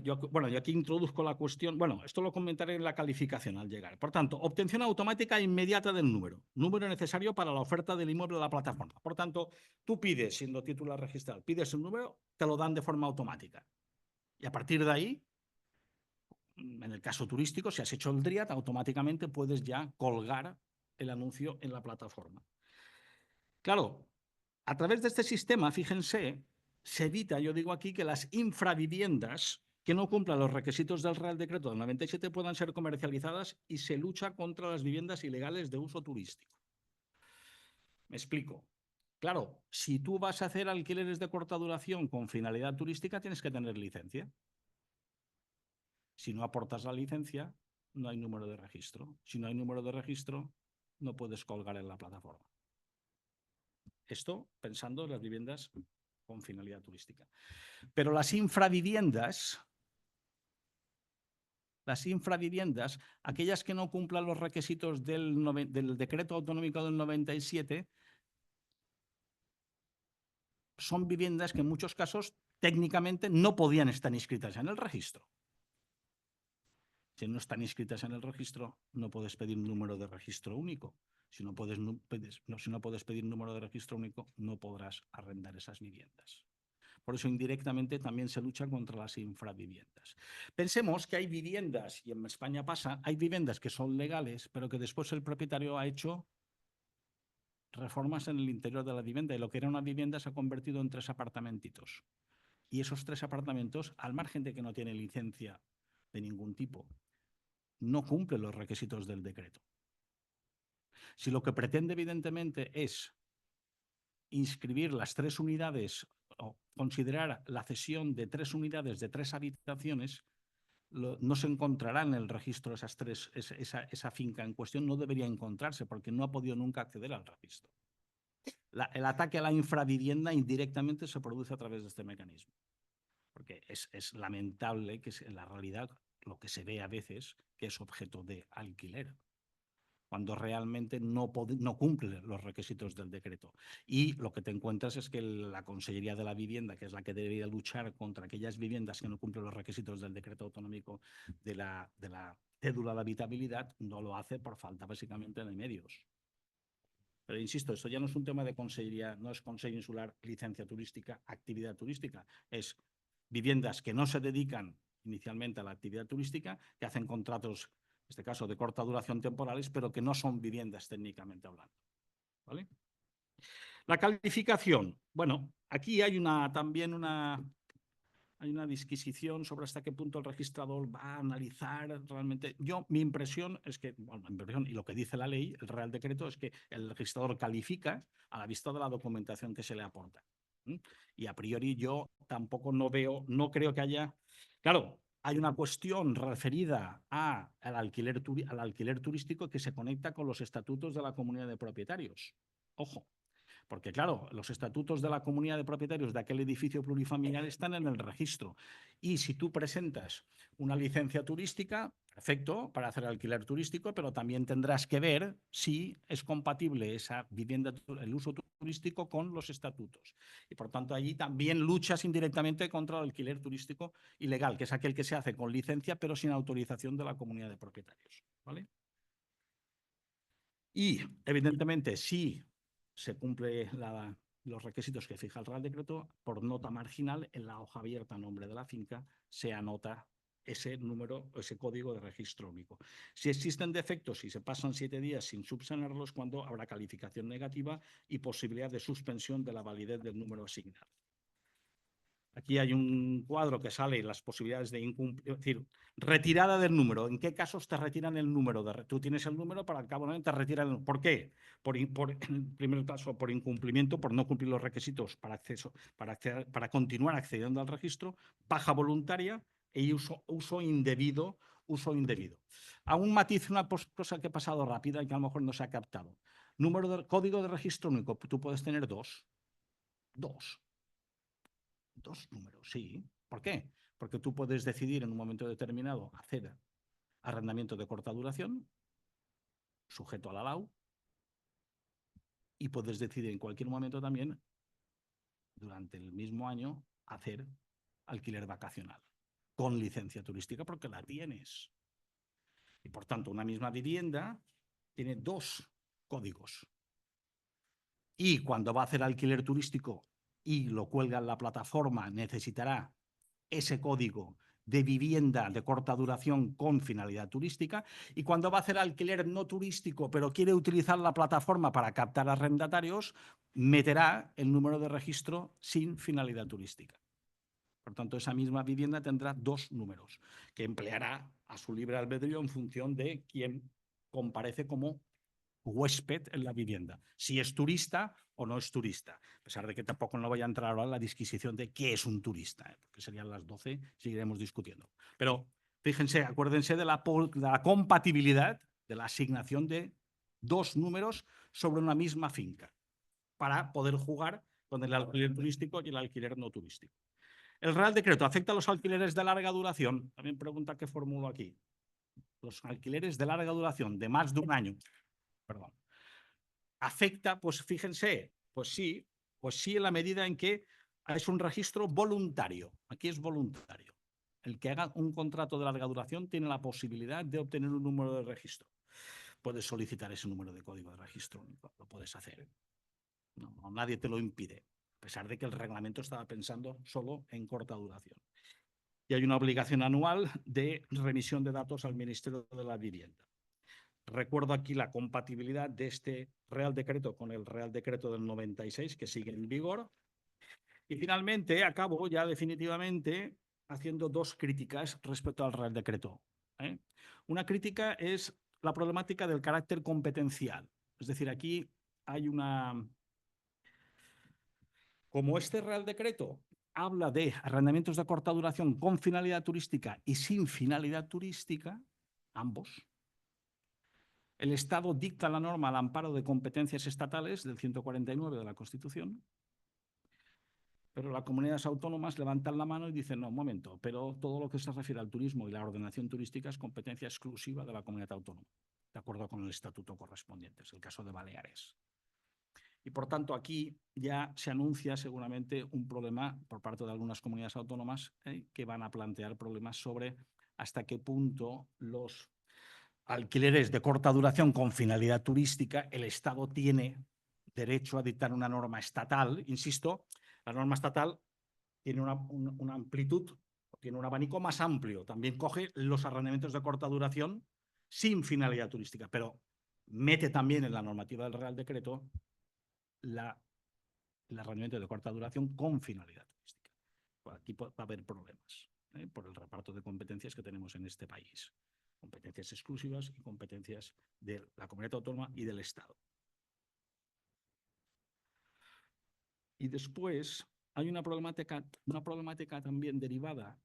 yo aquí introduzco la cuestión, esto lo comentaré en la calificación al llegar. Por tanto, obtención automática inmediata del número necesario para la oferta del inmueble de la plataforma. Por tanto, tú pides, siendo titular registral, pides el número, te lo dan de forma automática. Y a partir de ahí, en el caso turístico, si has hecho el DRIAD, automáticamente puedes ya colgar el anuncio en la plataforma. Claro, a través de este sistema, fíjense, se evita, yo digo aquí, que las infraviviendas que no cumplan los requisitos del Real Decreto del 97 puedan ser comercializadas y se lucha contra las viviendas ilegales de uso turístico. Me explico. Claro, si tú vas a hacer alquileres de corta duración con finalidad turística, tienes que tener licencia. Si no aportas la licencia, no hay número de registro. Si no hay número de registro, no puedes colgar en la plataforma. Esto pensando en las viviendas con finalidad turística. Pero las infraviviendas, aquellas que no cumplan los requisitos del Decreto Autonómico del 97, son viviendas que en muchos casos técnicamente no podían estar inscritas en el registro. Si no están inscritas en el registro, no puedes pedir un número de registro único. Si no puedes pedir número de registro único, no podrás arrendar esas viviendas. Por eso, indirectamente, también se lucha contra las infraviviendas. Pensemos que hay viviendas, y en España pasa, hay viviendas que son legales, pero que después el propietario ha hecho reformas en el interior de la vivienda y lo que era una vivienda se ha convertido en 3 apartamentitos. Y esos 3 apartamentos, al margen de que no tiene licencia de ningún tipo, no cumple los requisitos del decreto. Si lo que pretende, evidentemente, es inscribir las 3 unidades o considerar la cesión de 3 unidades de 3 habitaciones, no se encontrará en el registro esa finca en cuestión, no debería encontrarse porque no ha podido nunca acceder al registro. El ataque a la infravivienda indirectamente se produce a través de este mecanismo. Porque es lamentable que en la realidad lo que se ve a veces que es objeto de alquiler, cuando realmente no cumple los requisitos del decreto. Y lo que te encuentras es que la Consellería de la Vivienda, que es la que debería luchar contra aquellas viviendas que no cumplen los requisitos del decreto autonómico de la cédula de habitabilidad, no lo hace por falta básicamente de medios. Pero insisto, esto ya no es un tema de consellería, no es Consejo Insular, licencia turística, actividad turística, es viviendas que no se dedican inicialmente a la actividad turística, que hacen contratos, en este caso de corta duración temporales, pero que no son viviendas técnicamente hablando. ¿Vale? La calificación. Bueno, aquí hay también una disquisición sobre hasta qué punto el registrador va a analizar realmente. Mi impresión es que, y lo que dice la ley, el Real Decreto, es que el registrador califica a la vista de la documentación que se le aporta. ¿Mm? Y a priori yo tampoco no creo que haya... Claro, hay una cuestión referida al alquiler turístico que se conecta con los estatutos de la comunidad de propietarios. Ojo, porque claro, los estatutos de la comunidad de propietarios de aquel edificio plurifamiliar están en el registro. Y si tú presentas una licencia turística, perfecto, para hacer alquiler turístico, pero también tendrás que ver si es compatible esa vivienda, el uso turístico con los estatutos. Y por tanto, allí también luchas indirectamente contra el alquiler turístico ilegal, que es aquel que se hace con licencia, pero sin autorización de la comunidad de propietarios. ¿Vale? Y, evidentemente, si se cumple los requisitos que fija el Real Decreto, por nota marginal, en la hoja abierta a nombre de la finca se anota ese número, ese código de registro único. Si existen defectos y se pasan 7 días sin subsanarlos, cuando habrá calificación negativa y posibilidad de suspensión de la validez del número asignado. Aquí hay un cuadro que sale las posibilidades de incumplir, es decir, retirada del número. ¿En qué casos te retiran el número? Tú tienes el número, para el cabo de te retiran el número. ¿Por qué? En el primer caso, por incumplimiento, por no cumplir los requisitos para acceso, para continuar accediendo al registro, baja voluntaria y uso indebido. A un matiz, una cosa que he pasado rápida y que a lo mejor no se ha captado. Código de registro único. Tú puedes tener dos. Dos números, sí. ¿Por qué? Porque tú puedes decidir en un momento determinado hacer arrendamiento de corta duración, sujeto a la LAU, y puedes decidir en cualquier momento también, durante el mismo año, hacer alquiler vacacional, con licencia turística, porque la tienes. Y por tanto, una misma vivienda tiene dos códigos. Y cuando va a hacer alquiler turístico y lo cuelga en la plataforma, necesitará ese código de vivienda de corta duración con finalidad turística, y cuando va a hacer alquiler no turístico pero quiere utilizar la plataforma para captar arrendatarios, meterá el número de registro sin finalidad turística. Por tanto, esa misma vivienda tendrá dos números que empleará a su libre albedrío en función de quién comparece como huésped en la vivienda, si es turista o no es turista, a pesar de que tampoco no voy a entrar ahora en la disquisición de qué es un turista, porque serían las 12, seguiremos discutiendo. Pero fíjense, acuérdense de la compatibilidad de la asignación de dos números sobre una misma finca para poder jugar con el alquiler turístico y el alquiler no turístico. El Real Decreto afecta a los alquileres de larga duración. También pregunta qué formulo aquí. Los alquileres de larga duración de más de un año. Perdón. Afecta, pues fíjense, pues sí en la medida en que es un registro voluntario. Aquí es voluntario. El que haga un contrato de larga duración tiene la posibilidad de obtener un número de registro. Puedes solicitar ese número de código de registro, lo puedes hacer. No, nadie te lo impide, a pesar de que el reglamento estaba pensando solo en corta duración. Y hay una obligación anual de remisión de datos al Ministerio de la Vivienda. Recuerdo aquí la compatibilidad de este Real Decreto con el Real Decreto del 96, que sigue en vigor. Y finalmente acabo ya definitivamente haciendo dos críticas respecto al Real Decreto. Una crítica es la problemática del carácter competencial. Es decir, aquí hay una... Como este Real Decreto habla de arrendamientos de corta duración con finalidad turística y sin finalidad turística, ambos, el Estado dicta la norma al amparo de competencias estatales del 149 de la Constitución, pero las comunidades autónomas levantan la mano y dicen, no, un momento, pero todo lo que se refiere al turismo y la ordenación turística es competencia exclusiva de la comunidad autónoma, de acuerdo con el estatuto correspondiente, es el caso de Baleares. Y por tanto, aquí ya se anuncia seguramente un problema por parte de algunas comunidades autónomas que van a plantear problemas sobre hasta qué punto los alquileres de corta duración con finalidad turística, el Estado tiene derecho a dictar una norma estatal. Insisto, la norma estatal tiene una amplitud, tiene un abanico más amplio. También coge los arrendamientos de corta duración sin finalidad turística, pero mete también en la normativa del Real Decreto el arrendamiento de corta duración con finalidad turística. Pues aquí va a haber problemas por el reparto de competencias que tenemos en este país. Competencias exclusivas y competencias de la comunidad autónoma y del Estado. Y después hay una problemática también derivada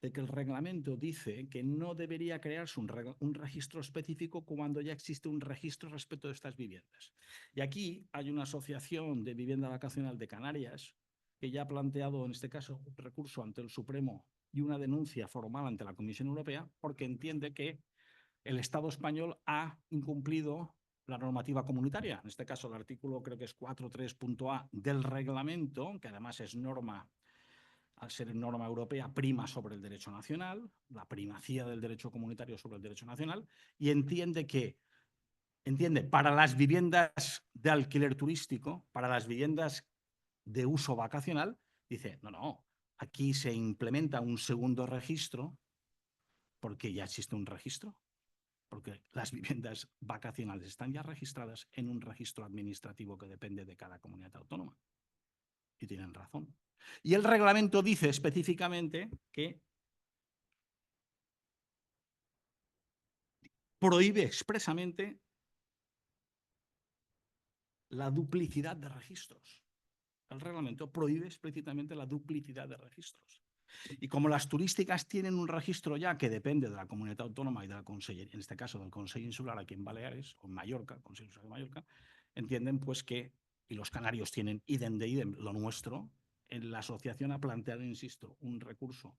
de que el reglamento dice que no debería crearse un registro específico cuando ya existe un registro respecto de estas viviendas. Y aquí hay una asociación de vivienda vacacional de Canarias que ya ha planteado, en este caso, un recurso ante el Supremo y una denuncia formal ante la Comisión Europea porque entiende que el Estado español ha incumplido la normativa comunitaria. En este caso, el artículo creo que es 4.3.a del reglamento, que además es norma, al ser norma europea, prima sobre el derecho nacional, la primacía del derecho comunitario sobre el derecho nacional, y entiende para las viviendas de alquiler turístico, para las viviendas de uso vacacional, dice, no, aquí se implementa un segundo registro porque ya existe un registro, porque las viviendas vacacionales están ya registradas en un registro administrativo que depende de cada comunidad autónoma. Y tienen razón. Y el reglamento dice específicamente que prohíbe expresamente la duplicidad de registros. El reglamento prohíbe explícitamente la duplicidad de registros. Y como las turísticas tienen un registro ya que depende de la comunidad autónoma y de la Consellería, en este caso del Consejo Insular aquí en Baleares, o en Mallorca, Consejo Insular de Mallorca, entienden pues que, y los canarios tienen idem de idem lo nuestro, en la asociación ha planteado, insisto, un recurso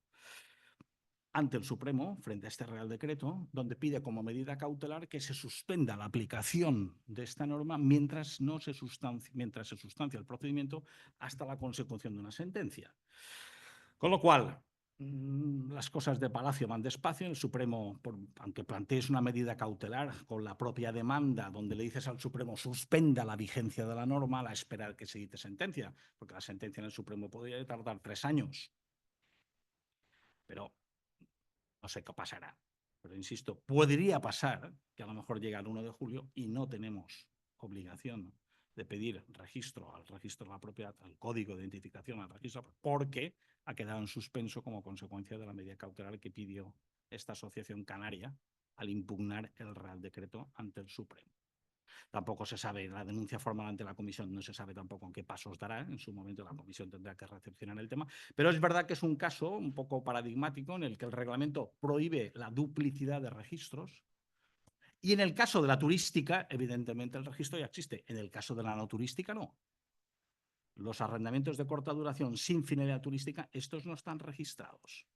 ante el Supremo, frente a este Real Decreto, donde pide como medida cautelar que se suspenda la aplicación de esta norma mientras se sustancia el procedimiento hasta la consecución de una sentencia. Con lo cual, las cosas de Palacio van despacio. El Supremo, aunque plantees una medida cautelar con la propia demanda, donde le dices al Supremo suspenda la vigencia de la norma a la espera de que se dicte sentencia, porque la sentencia en el Supremo podría tardar 3 años. Pero no sé qué pasará. Pero insisto, podría pasar que a lo mejor llega el 1 de julio y no tenemos obligación de pedir registro al registro de la propiedad, al código de identificación, al registro, porque ha quedado en suspenso como consecuencia de la medida cautelar que pidió esta asociación canaria al impugnar el Real Decreto ante el Supremo. Tampoco se sabe, la denuncia formal ante la Comisión no se sabe tampoco en qué pasos dará. En su momento la Comisión tendrá que recepcionar el tema. Pero es verdad que es un caso un poco paradigmático en el que el reglamento prohíbe la duplicidad de registros. Y en el caso de la turística, evidentemente el registro ya existe. En el caso de la no turística, no. Los arrendamientos de corta duración sin finalidad turística, estos no están registrados.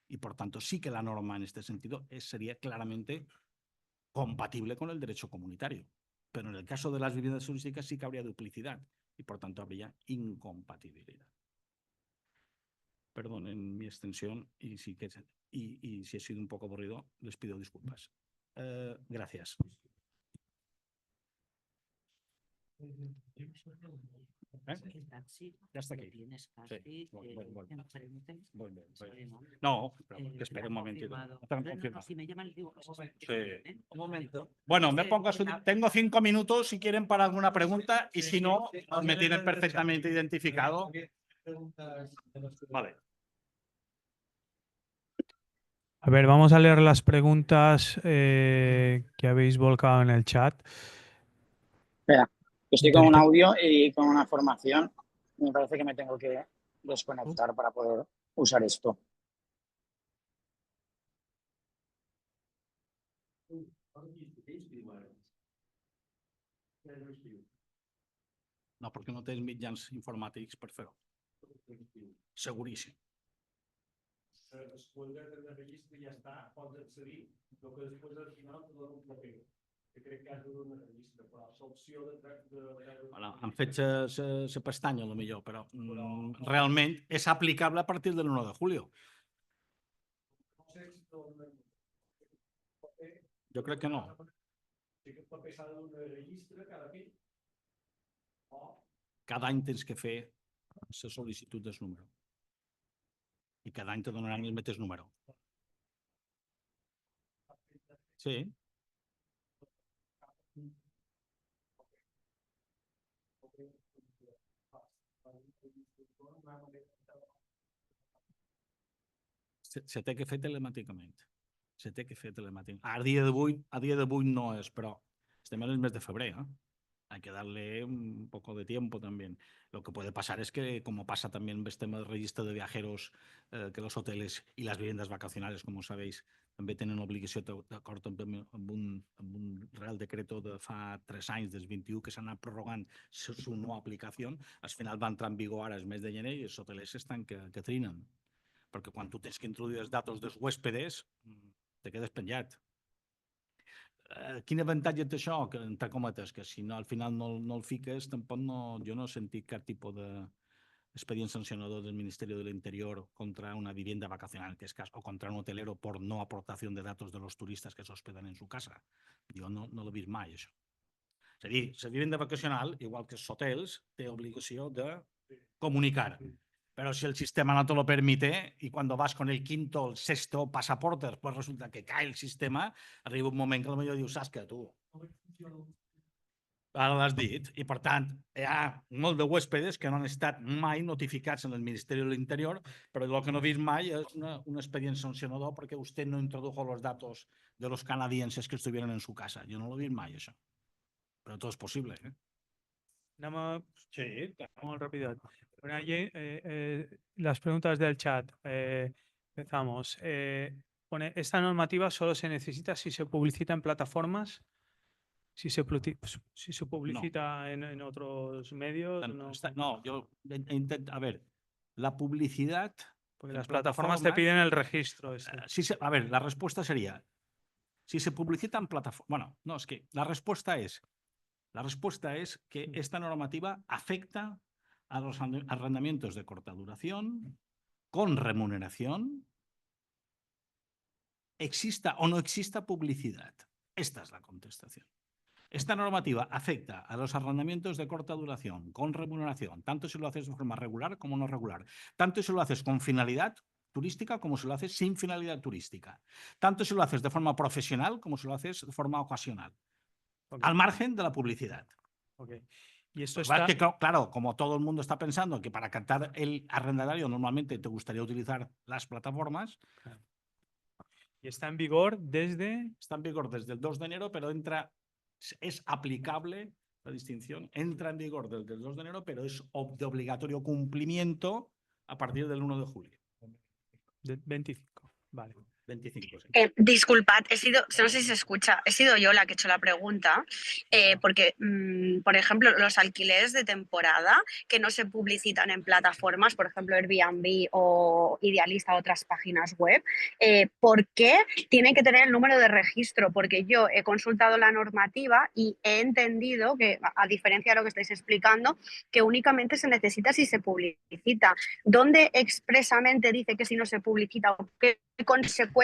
Y por tanto sí que la norma en este sentido sería claramente compatible con el derecho comunitario. Pero en el caso de las viviendas turísticas sí que habría duplicidad y por tanto habría incompatibilidad. Perdonen mi extensión y si he sido un poco aburrido, les pido disculpas. Gracias. Ya está aquí. Sí. Voy. No, pero que espere un momentito. Si me llaman, digo, Sí. Un momento. Bueno, tengo 5 minutos si quieren para alguna pregunta y si no, me tienen perfectamente identificado. Vale. A ver, vamos a leer las preguntas que habéis volcado en el chat. Espera, estoy con un audio y con una formación. Me parece que me tengo que desconectar para poder usar esto. No, porque no tens mitjans informàtics per fer-ho. Seguríssim. Después del registro ya está, pots accedir, lo que después al final te dona un bloqueo. Que crec que has de donar un registre, però l'opció de... Bueno, han fet la pestanya, a lo millor, però realment és aplicable a partir del 1 de julio. Jo crec que no. Sí que el paper s'ha de donar de registre cada fill. Cada any tens que fer la sol·licitud del número. I cada any te donaran el mateix número. Sí. Se té que fer telemàticament. Se té que fer telemàticament. A dia d'avui no és, però estem en el mes de febrer. Hay que darle un poco de tiempo también. Lo que puede pasar es que, como pasa también en este tema del registro de viajeros, que los hoteles y las viviendas vacacionales, como sabéis, també tenen obligació d'acord amb un Real Decreto de fa 3 anys, des 21, que s'ha anat prorrogant su no aplicació. Al final va entrar en vigor ara el mes de gener i els hotelers estan que trinen. Perquè quan tu tens que introduir els datos dels huéspedes, te quedes penjat. Quin avantatge té això? Que, entre cometes, que si no, al final no el fiques, tampoc jo no he sentit cap tipus d'expedient sancionador del Ministerio del Interior contra una vivienda vacacional, que es caso, o contra un hotelero por no aportación de datos de los turistas que se hospedan en su casa. Jo no l'he vist mai, això. És a dir, la vivenda vacacional, igual que els hotels, té obligació de comunicar. Pero si el sistema no te lo permite y cuando vas con el quinto, el sexto pasaporte, pues resulta que cae el sistema, arriba un moment que potser dius, saps que tu? Ara l'has dit. I, per tant, hi ha molt de huéspedes que no han estat mai notificats en el Ministeri de l'Interior, però el que no he vist mai és un expedient sancionador perquè usted no introdujo los datos de los canadienses que estuvieron en su casa. Jo no l'he vist mai, això. Però tot és possible, ¿eh? Sí, vamos rápido. Bueno, allí, las preguntas del chat. Empezamos. Pone, esta normativa solo se necesita si se publicita en plataformas, si se publicita en otros medios. No, yo intento, a ver, la publicidad. Porque las plataformas te piden el registro. A ver, la respuesta sería, si se publicita en plataformas. Bueno, no, es que la respuesta es que esta normativa afecta a los arrendamientos de corta duración con remuneración, exista o no exista publicidad. Esta es la contestación. Esta normativa afecta a los arrendamientos de corta duración con remuneración, tanto si lo haces de forma regular como no regular, tanto si lo haces con finalidad turística como si lo haces sin finalidad turística, tanto si lo haces de forma profesional como si lo haces de forma ocasional. Al margen de la publicidad. Okay. Y esto está... que, claro, como todo el mundo está pensando que para captar el arrendatario normalmente te gustaría utilizar las plataformas. Claro. Y está en vigor desde... Está en vigor desde el 2 de enero, pero es aplicable, la distinción, entra en vigor desde el 2 de enero, pero es de obligatorio cumplimiento a partir del 1 de julio. Del 25, vale. 25, sí. Disculpad, no sé si se escucha, he sido yo la que he hecho la pregunta, porque, por ejemplo, los alquileres de temporada que no se publicitan en plataformas, por ejemplo, Airbnb o Idealista o otras páginas web, ¿por qué tienen que tener el número de registro? Porque yo he consultado la normativa y he entendido que, a diferencia de lo que estáis explicando, que únicamente se necesita si se publicita. ¿Dónde expresamente dice que si no se publicita o qué consecuencias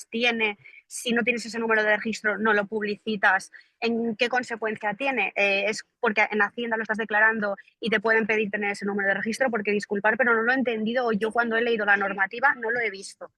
tiene si no tienes ese número de registro, no lo publicitas? ¿En qué consecuencia tiene? ¿Es porque en Hacienda lo estás declarando y te pueden pedir tener ese número de registro? Porque disculpar, pero no lo he entendido o yo cuando he leído la normativa no lo he visto.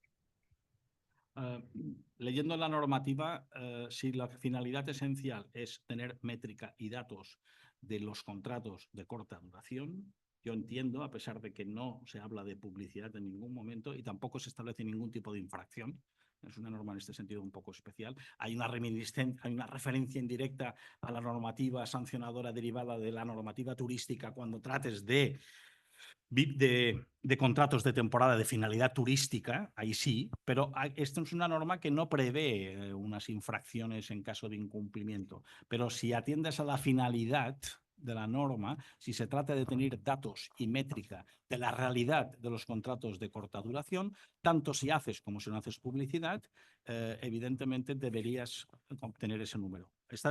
Leyendo la normativa, si la finalidad esencial es tener métrica y datos de los contratos de corta duración, yo entiendo, a pesar de que no se habla de publicidad en ningún momento y tampoco se establece ningún tipo de infracción, es una norma en este sentido un poco especial, hay una referencia indirecta a la normativa sancionadora derivada de la normativa turística cuando trates de contratos de temporada de finalidad turística, ahí sí, pero esto es una norma que no prevé unas infracciones en caso de incumplimiento. Pero si atiendes a la finalidad de la norma, si se trata de tener datos y métrica de la realidad de los contratos de corta duración, tanto si haces como si no haces publicidad, evidentemente deberías obtener ese número. Esta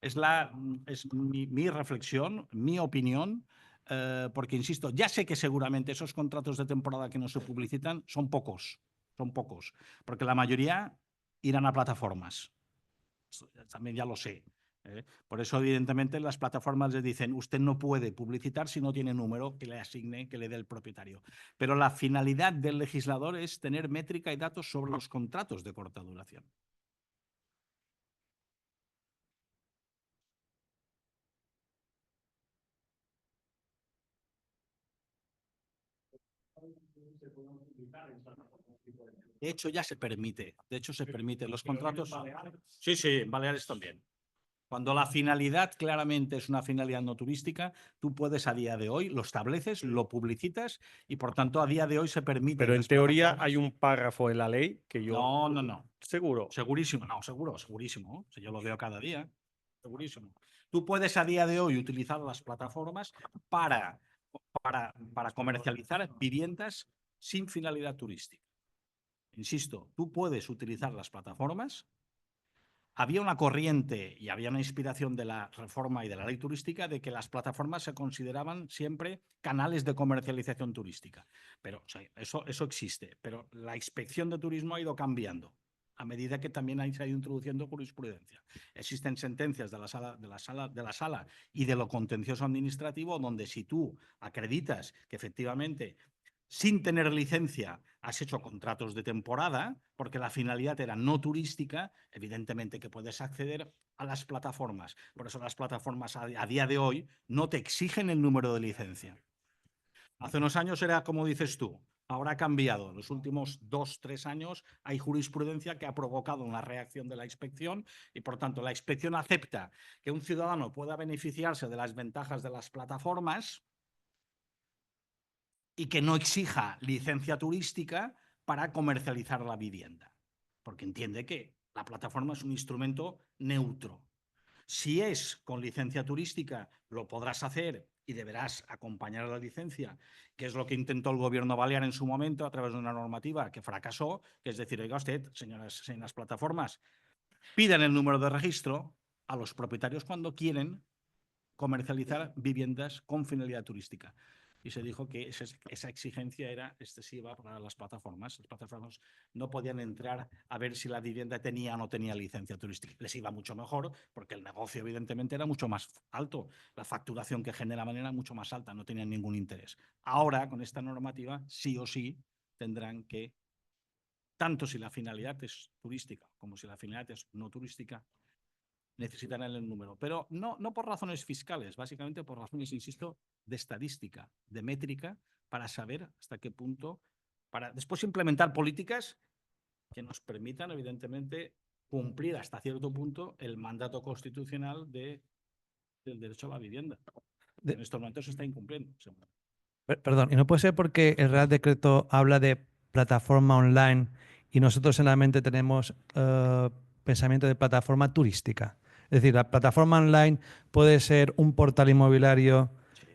es mi reflexión, mi opinión. Porque, insisto, ya sé que seguramente esos contratos de temporada que no se publicitan son pocos, porque la mayoría irán a plataformas. También ya lo sé. Por eso, evidentemente, las plataformas le dicen, usted no puede publicitar si no tiene número que le asigne, que le dé el propietario. Pero la finalidad del legislador es tener métrica y datos sobre los contratos de corta duración. De hecho, ya se permite. De hecho, se permite. Los contratos... Sí, en Baleares también. Cuando la finalidad claramente es una finalidad no turística, tú puedes a día de hoy, lo estableces, lo publicitas y por tanto a día de hoy se permite. Pero en las teoría plataformas- hay un párrafo en la ley que yo... No, no, no. Seguro. Segurísimo, no, seguro, segurísimo. Si yo lo veo cada día, segurísimo. Tú puedes a día de hoy utilizar las plataformas para comercializar viviendas sin finalidad turística. Insisto, tú puedes utilizar las plataformas. Había una corriente y había una inspiración de la reforma y de la ley turística de que las plataformas se consideraban siempre canales de comercialización turística. Pero o sea, eso existe, pero la inspección de turismo ha ido cambiando a medida que también se ha ido introduciendo jurisprudencia. Existen sentencias de la sala y de lo contencioso administrativo donde si tú acreditas que efectivamente sin tener licencia has hecho contratos de temporada, porque la finalidad era no turística, evidentemente que puedes acceder a las plataformas. Por eso las plataformas a día de hoy no te exigen el número de licencia. Hace unos años era como dices tú, ahora ha cambiado. En los últimos 2 o 3 años hay jurisprudencia que ha provocado una reacción de la inspección y, por tanto, la inspección acepta que un ciudadano pueda beneficiarse de las ventajas de las plataformas y que no exija licencia turística para comercializar la vivienda, porque entiende que la plataforma es un instrumento neutro. Si es con licencia turística, lo podrás hacer y deberás acompañar a la licencia, que es lo que intentó el gobierno balear en su momento a través de una normativa que fracasó, que es decir, oiga usted, señoras plataformas, piden el número de registro a los propietarios cuando quieren comercializar viviendas con finalidad turística. Y se dijo que esa exigencia era excesiva para las plataformas. Las plataformas no podían entrar a ver si la vivienda tenía o no tenía licencia turística. Les iba mucho mejor porque el negocio evidentemente era mucho más alto. La facturación que generaban era mucho más alta, no tenían ningún interés. Ahora, con esta normativa, sí o sí tendrán que, tanto si la finalidad es turística como si la finalidad es no turística, necesitan el número, pero no por razones fiscales, básicamente por razones, insisto, de estadística, de métrica, para saber hasta qué punto, para después implementar políticas que nos permitan, evidentemente, cumplir hasta cierto punto el mandato constitucional del derecho a la vivienda. En estos momentos se está incumpliendo. Perdón, ¿y no puede ser porque el Real Decreto habla de plataforma online y nosotros en la mente tenemos pensamiento de plataforma turística? Es decir, la plataforma online puede ser un portal inmobiliario. Sí.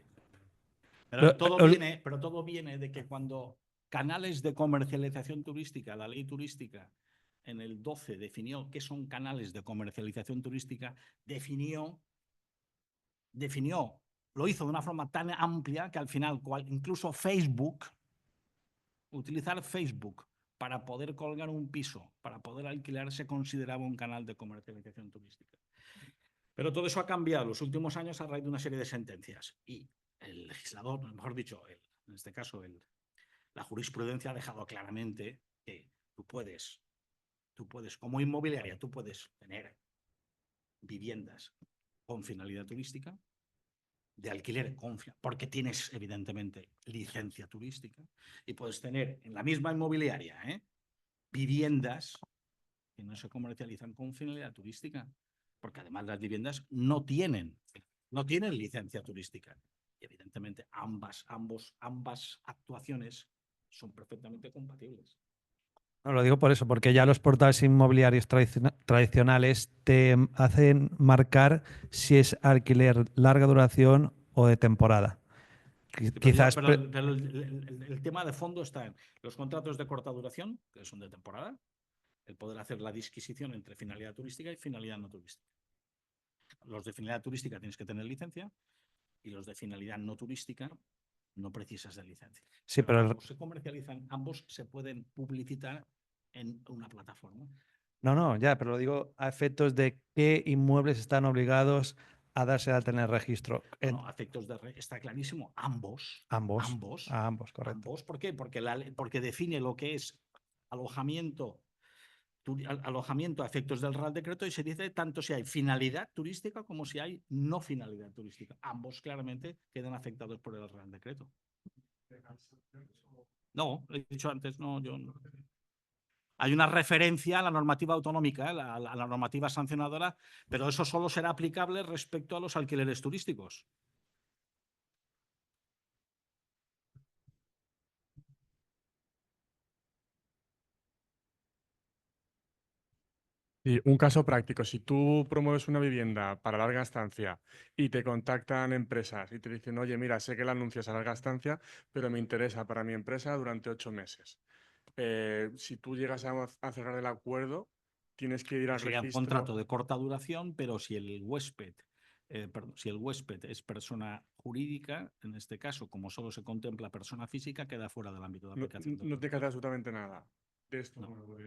Pero todo viene de que cuando canales de comercialización turística, la ley turística en el 12 definió qué son canales de comercialización turística, definió, lo hizo de una forma tan amplia que al final incluso Facebook, utilizar Facebook para poder colgar un piso, para poder alquilar, se consideraba un canal de comercialización turística. Pero todo eso ha cambiado en los últimos años a raíz de una serie de sentencias. Y el legislador, mejor dicho, en este caso la jurisprudencia ha dejado claramente que tú puedes, como inmobiliaria, tú puedes tener viviendas con finalidad turística, de alquiler porque tienes evidentemente licencia turística, y puedes tener en la misma inmobiliaria viviendas que no se comercializan con finalidad turística, porque además las viviendas no tienen licencia turística. Y evidentemente ambas actuaciones son perfectamente compatibles. No, lo digo por eso, porque ya los portales inmobiliarios tradicionales te hacen marcar si es alquiler larga duración o de temporada. Quizás. Pero el tema de fondo está en los contratos de corta duración, que son de temporada, el poder hacer la disquisición entre finalidad turística y finalidad no turística. Los de finalidad turística tienes que tener licencia y los de finalidad no turística no precisas de licencia. Sí, pero ambos se comercializan, ambos se pueden publicitar en una plataforma. No, ya, pero lo digo a efectos de qué inmuebles están obligados a darse de alta en el registro. No, a efectos está clarísimo, ambos. Ambos, correcto. Ambos, ¿por qué? Porque define lo que es alojamiento a efectos del Real Decreto y se dice tanto si hay finalidad turística como si hay no finalidad turística. Ambos claramente quedan afectados por el Real Decreto. No, he dicho antes, no, yo no. Hay una referencia a la normativa autonómica, a la normativa sancionadora, pero eso solo será aplicable respecto a los alquileres turísticos. Y un caso práctico, si tú promueves una vivienda para larga estancia y te contactan empresas y te dicen, oye, mira, sé que la anuncias a larga estancia, pero me interesa para mi empresa durante 8 meses. Si tú llegas a cerrar el acuerdo, tienes que ir al Sería un registro. contrato de corta duración, pero si el huésped, si el huésped es persona jurídica, en este caso, como solo se contempla persona física, queda fuera del ámbito de No, aplicación. del no te Real queda absolutamente nada de esto. No. nuevo,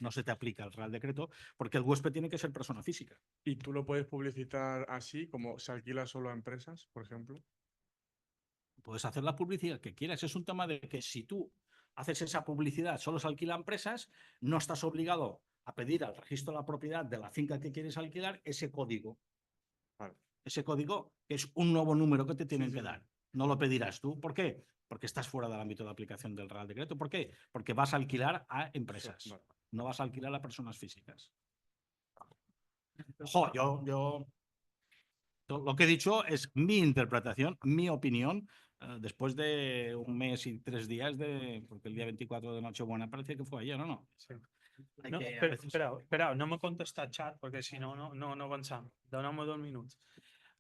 No se te aplica el Real Decreto porque el huésped tiene que ser persona física. ¿Y tú lo puedes publicitar así, como se alquila solo a empresas, por ejemplo? Puedes hacer la publicidad que quieras. Es un tema de que si tú haces esa publicidad, solo se alquila a empresas, no estás obligado a pedir al registro de la propiedad de la finca que quieres alquilar ese código. Vale. Ese código es un nuevo número que te tienen Sí, que sí. dar. No lo pedirás tú. ¿Por qué? Porque estás fuera del ámbito de aplicación del Real Decreto. ¿Por qué? Porque vas a alquilar a empresas. Vale. No vas a alquilar a personas físicas. Ojo, yo lo que he dicho es mi interpretación, mi opinión, después de un mes y 3 días, porque el día 24 de Nochebuena parece que fue ayer, ¿o no? Sí. Hay No, que a espera, veces- espera, no me contesta el chat porque si no, no avanzamos. Damos 2 minutos.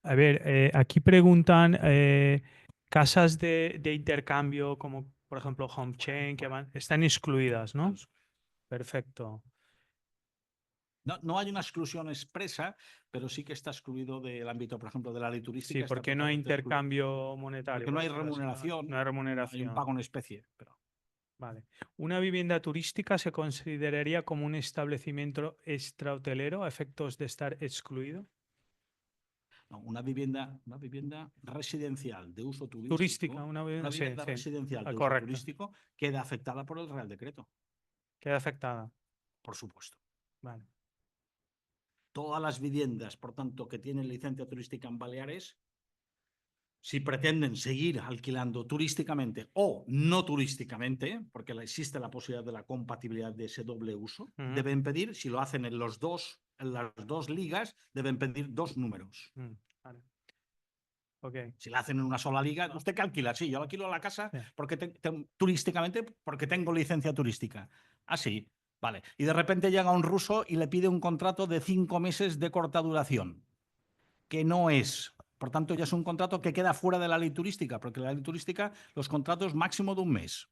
A ver, aquí preguntan casas de intercambio como por ejemplo HomeChain, están excluidas, ¿no? Perfecto. No hay una exclusión expresa, pero sí que está excluido del ámbito, por ejemplo, de la ley turística. Sí, está porque no hay totalmente excluido. intercambio monetario. Porque no por hay decirlo así, remuneración, No hay remuneración. hay un pago en especie. Pero Vale. ¿Una vivienda turística se consideraría como un establecimiento extrahotelero a efectos de estar excluido? no, una vivienda residencial de uso turístico, Turística, una vivienda, sí, sí. residencial de uso Correcto. turístico queda afectada por el Real Decreto, Queda afectada. por supuesto. Vale. Todas las viviendas, por tanto, que tienen licencia turística en Baleares, si pretenden seguir alquilando turísticamente o no turísticamente, porque existe la posibilidad de la compatibilidad de ese doble uso, Ujú. deben pedir, si lo hacen en las dos ligas, deben pedir 2 números. Vale. Ok. Si la hacen en una sola liga, ¿usted qué alquila? Sí, yo alquilo la casa Sí. porque turísticamente porque tengo licencia turística. Ah, sí, vale. Y de repente llega un ruso y le pide un contrato de 5 meses de corta duración, que no es. Por tanto, ya es un contrato que queda fuera de la ley turística, porque la ley turística, los contratos máximo de 1 mes.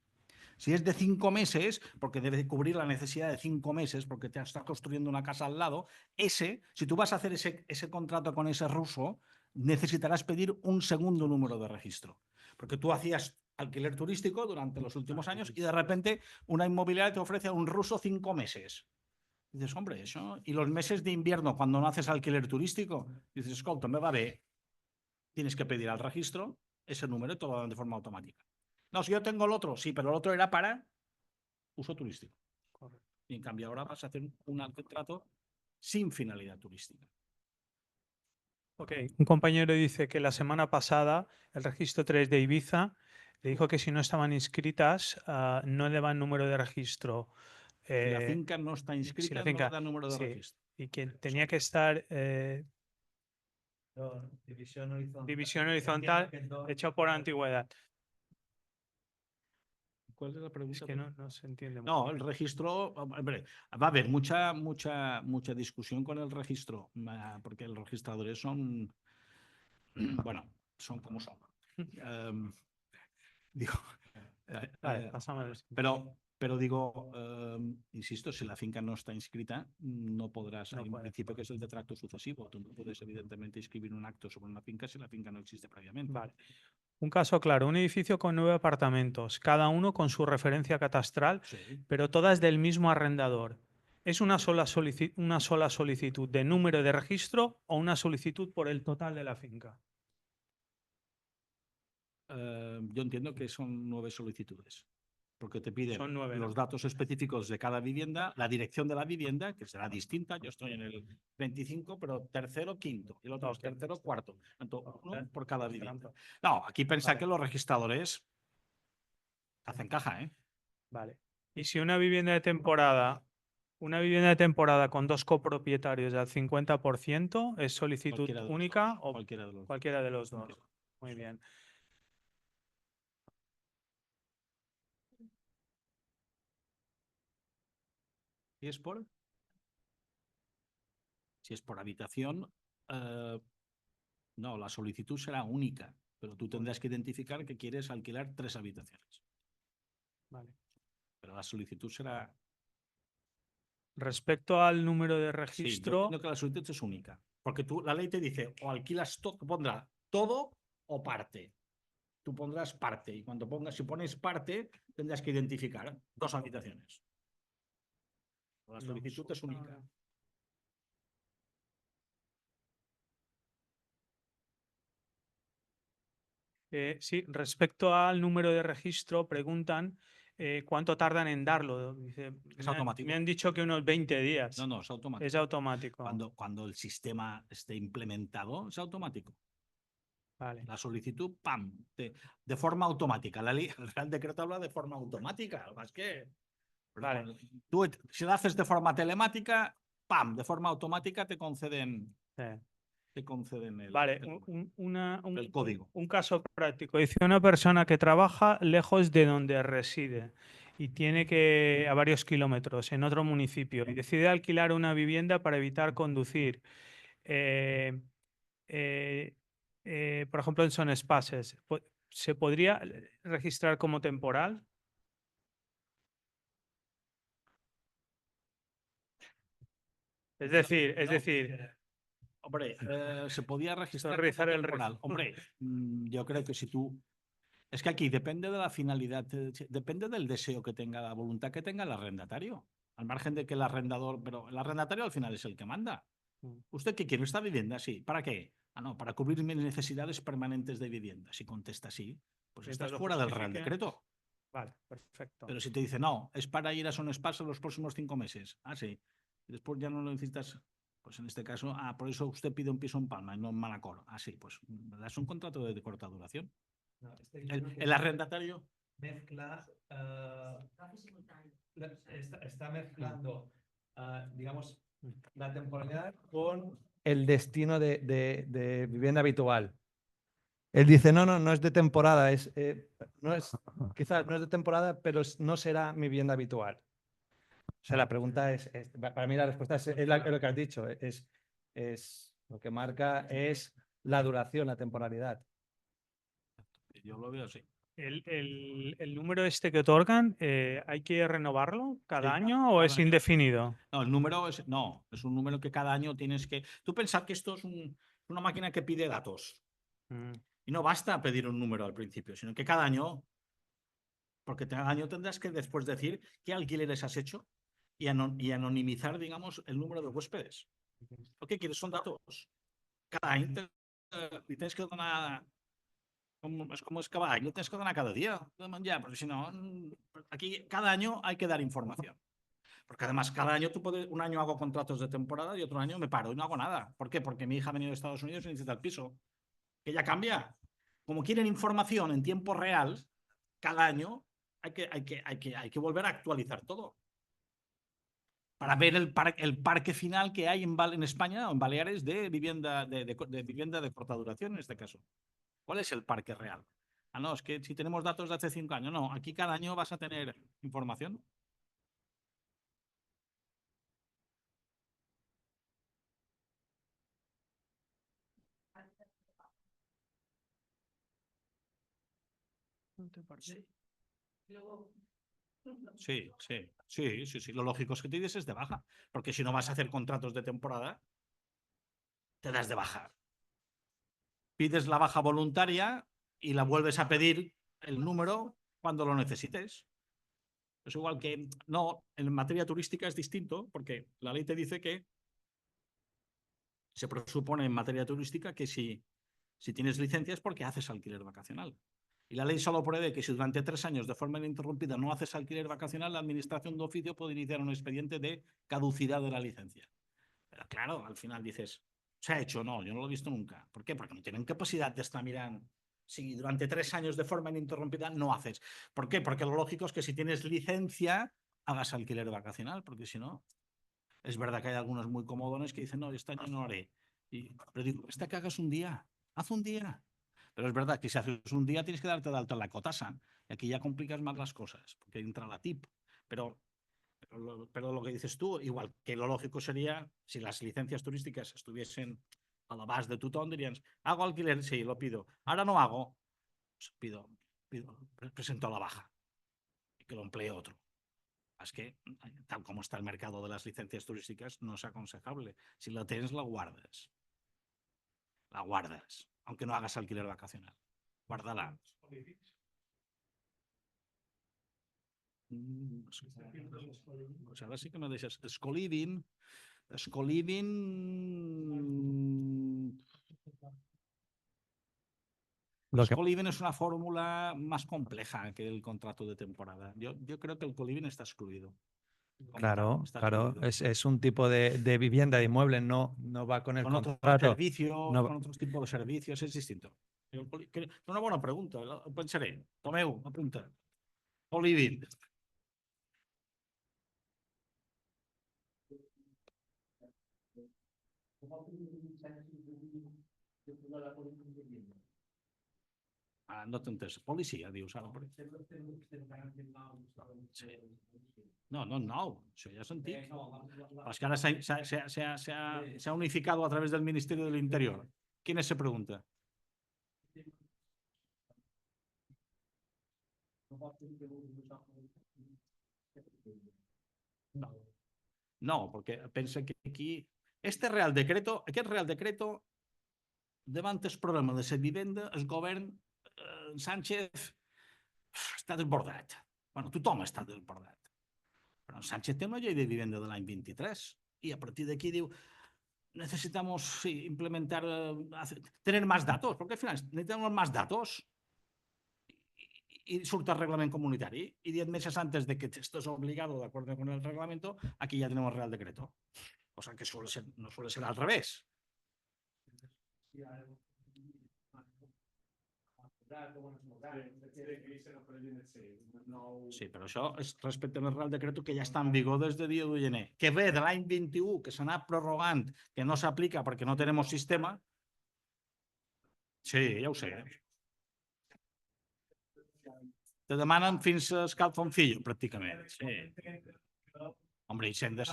Si es de 5 meses, porque debe cubrir la necesidad de 5 meses, porque te estás construyendo una casa al lado, si tú vas a hacer ese contrato con ese ruso, necesitarás pedir un segundo número de registro. Porque tú hacías alquiler turístico durante los últimos años y de repente una inmobiliaria te ofrece a un ruso 5 meses. Dices, hombre, eso. Y los meses de invierno, cuando no haces alquiler turístico, dices, escolta, me va bé. Tienes que pedir al registro ese número y te lo dan de forma automática. No, si yo tengo el otro, sí, pero el otro era para uso turístico. Correcto. Y en cambio ahora vas a hacer un contrato sin finalidad turística. Ok. Un compañero dice que la semana pasada el registro 3 de Ibiza le dijo que si no estaban inscritas no le van número de registro. Si la finca no está inscrita, la no finca- le da número de sí, registro. y que tenía que estar división horizontal hecho por antigüedad. ¿Cuál es la pregunta? Es que no se entiende muy No, bien. el registro, hombre, va a haber mucha discusión con el registro, porque los registradores son, bueno, son como son. Digo, Vale, pasamos al siguiente. pero digo, insisto, si la finca no está inscrita, no podrás, No hay un puede. principio que es el de tracto sucesivo. Tú no puedes, evidentemente, inscribir un acto sobre una finca si la finca no existe previamente. Vale. Un caso claro, un edificio con 9 apartamentos, cada uno con su referencia catastral, Sí. pero todas del mismo arrendador. ¿Es una sola solicitud de número de registro o una solicitud por el total de la finca? Yo entiendo que son 9 solicitudes, porque te piden Son 9, ¿no? los datos específicos de cada vivienda, la dirección de la vivienda, que será distinta. Yo estoy en el 25, pero tercero, quinto, y el otro es Ok. tercero, cuarto. Entonces, uno por cada vivienda. Trampa. No, aquí pensar Vale. que los registradores hacen caja, ¿eh? Vale. Y si una vivienda de temporada con dos copropietarios al 50%, ¿es solicitud Cualquiera de los única dos, o cualquiera de los dos. cualquiera de los dos? Muy bien. Si es por habitación, no, la solicitud será única, pero tú tendrás que identificar que quieres alquilar 3 habitaciones. Vale. Pero la solicitud será... Respecto al número de Sí, yo registro, entiendo que la solicitud es única, porque la ley te dice o alquilas todo, pondrá todo o parte. Tú pondrás parte y si pones parte, tendrás que identificar 2 habitaciones. La solicitud es única. sí, respecto al número de registro, preguntan cuánto tardan en darlo. Dice, automático. me han dicho que unos 20 días. No, es automático. Es automático. Cuando el sistema esté implementado, es automático. Vale. La solicitud, ¡pam! De forma automática. El Real Decreto habla de forma automática. Más que. Vale. Tú, si lo haces de forma telemática, ¡pam! De forma automática te conceden. Te conceden el, Vale, el código. Un caso práctico. Dice una persona que trabaja lejos de donde reside y tiene que a varios kilómetros en otro municipio y decide alquilar una vivienda para evitar conducir. Por ejemplo, en Son Espaces, ¿se podría registrar como temporal? Es decir, hombre, se podía registrar Sonrizar como el temporal. rizo. Hombre, yo creo que si tú... Es que aquí depende de la finalidad, depende del deseo que tenga, la voluntad que tenga el arrendatario. Al margen de que el arrendador... Pero el arrendatario al final es el que manda. ¿Usted qué quiere esta vivienda? Sí. ¿Para qué? No, para cubrir mis necesidades permanentes de vivienda. Si contesta sí, pues estás fuera del Real Decreto. Vale, perfecto. Pero si te dice, no, es para ir a Son Espaces los próximos 5 meses. Sí. Y después ya no lo necesitas, pues en este caso, por eso usted pide un piso en Palma y no en Manacor. Sí, pues es un contrato de corta duración. No, El arrendatario mezcla, está mezclando, digamos, la temporalidad con el destino de vivienda habitual. Él dice, no es de temporada, quizás no es de temporada, pero no será mi vivienda habitual. O sea, la pregunta para mí la respuesta es lo que has dicho, lo que marca es la duración, la temporalidad. Yo lo veo así. ¿El número que otorgan, hay que renovarlo cada Sí, año o cada es año. indefinido? No, el número es un número que cada año tienes que... Tú pensar que esto es una máquina que pide datos. Y no basta pedir un número al principio, sino que cada año, porque cada año tendrás que después decir qué alquileres has hecho y anonimizar, digamos, el número de huéspedes. Lo que quieres son datos. Cada año tienes que donar... Es como es caballo, lo tienes que donar cada día. Ya, porque si no, aquí cada año hay que dar información. Porque además cada año un año hago contratos de temporada y otro año me paro y no hago nada. ¿Por qué? Porque mi hija ha venido de Estados Unidos y necesita el piso. Que ya cambia. Como quieren información en tiempo real, cada año hay que volver a actualizar todo. Para ver el parque final que hay en España o en Baleares de vivienda de corta duración en este caso. ¿Cuál es el parque real? No, es que si tenemos datos de hace 5 años, no, aquí cada año vas a tener información. ¿No te parece? Sí. Lo lógico es que te des de baja, porque si no vas a hacer contratos de temporada, te das de baja. Pides la baja voluntaria y la vuelves a pedir el número cuando lo necesites. Es igual que, no, en materia turística es distinto, porque la ley te dice que se presupone en materia turística que si tienes licencia es porque haces alquiler vacacional. Y la ley solo prevé que si durante 3 años de forma ininterrumpida no haces alquiler vacacional, la administración de oficio puede iniciar un expediente de caducidad de la licencia. Pero claro, al final dices, ¿se ha hecho? No, yo no lo he visto nunca. ¿Por qué? Porque no tienen capacidad de estar mirando. Si durante 3 años de forma ininterrumpida no haces. ¿Por qué? Porque lo lógico es que si tienes licencia, hagas alquiler vacacional, porque si no, es verdad que hay algunos muy comodones que dicen, no, este año no haré. Pero digo, que hagas un día, haz un día. Pero es verdad que si haces un día tienes que darte de alta en la Cotasa. Y aquí ya complicas más las cosas, porque entra la TIP. Pero lo que dices tú, igual que lo lógico sería, si las licencias turísticas estuviesen a l'abast de tothom, dirían, hago alquiler, sí, lo pido. Ahora no hago, pues presento la baja y que lo emplee otro. Es que, tal como está el mercado de las licencias turísticas, no es aconsejable. Si lo tienes, la guardas. La guardas, aunque no hagas alquiler vacacional. Guárdala. Pues ahora sí que me deixes. Escoliving. Escoliving es una fórmula más compleja que el contrato de temporada. Yo creo que el coliving está excluido. Claro, Está claro. excluido. Es un tipo de vivienda, de inmueble, no va con el Con otros contrato. servicios, No con otros tipos de servicios, es distinto. Es una buena pregunta, ho pensaré. Tomeu, apunta. Coliving. No t'he entès. Policia, dius ara. Sí. No, això ja és antic. És que ara s'ha unificado a través del Ministerio del Interior. ¿Quién se pregunta? No, porque pensa que aquí aquest Real Decreto, davant el problema de la vivenda, el govern Sánchez està desbordat. Bueno, tothom està desbordat. Però Sánchez té una llei de vivenda de l'any 23 i a partir d'aquí diu necesitamos implementar, tener más datos, porque al final necesitamos más datos y surta el reglamento comunitario y 10 meses antes de que esto es obligado de acuerdo con el reglamento, aquí ya tenemos Real Decreto. O sea que no suele ser al revés. Sí, però això és respecte al Real Decreto que ja està en vigor des de dia 1 de gener, que ve de l'any 21, que s'ha anat prorrogant, que no s'aplica perquè no tenim sistema. Sí, ja ho sé. Te demanen fins a escalfoncillo, pràcticament. Sí. Hombre, Hisenda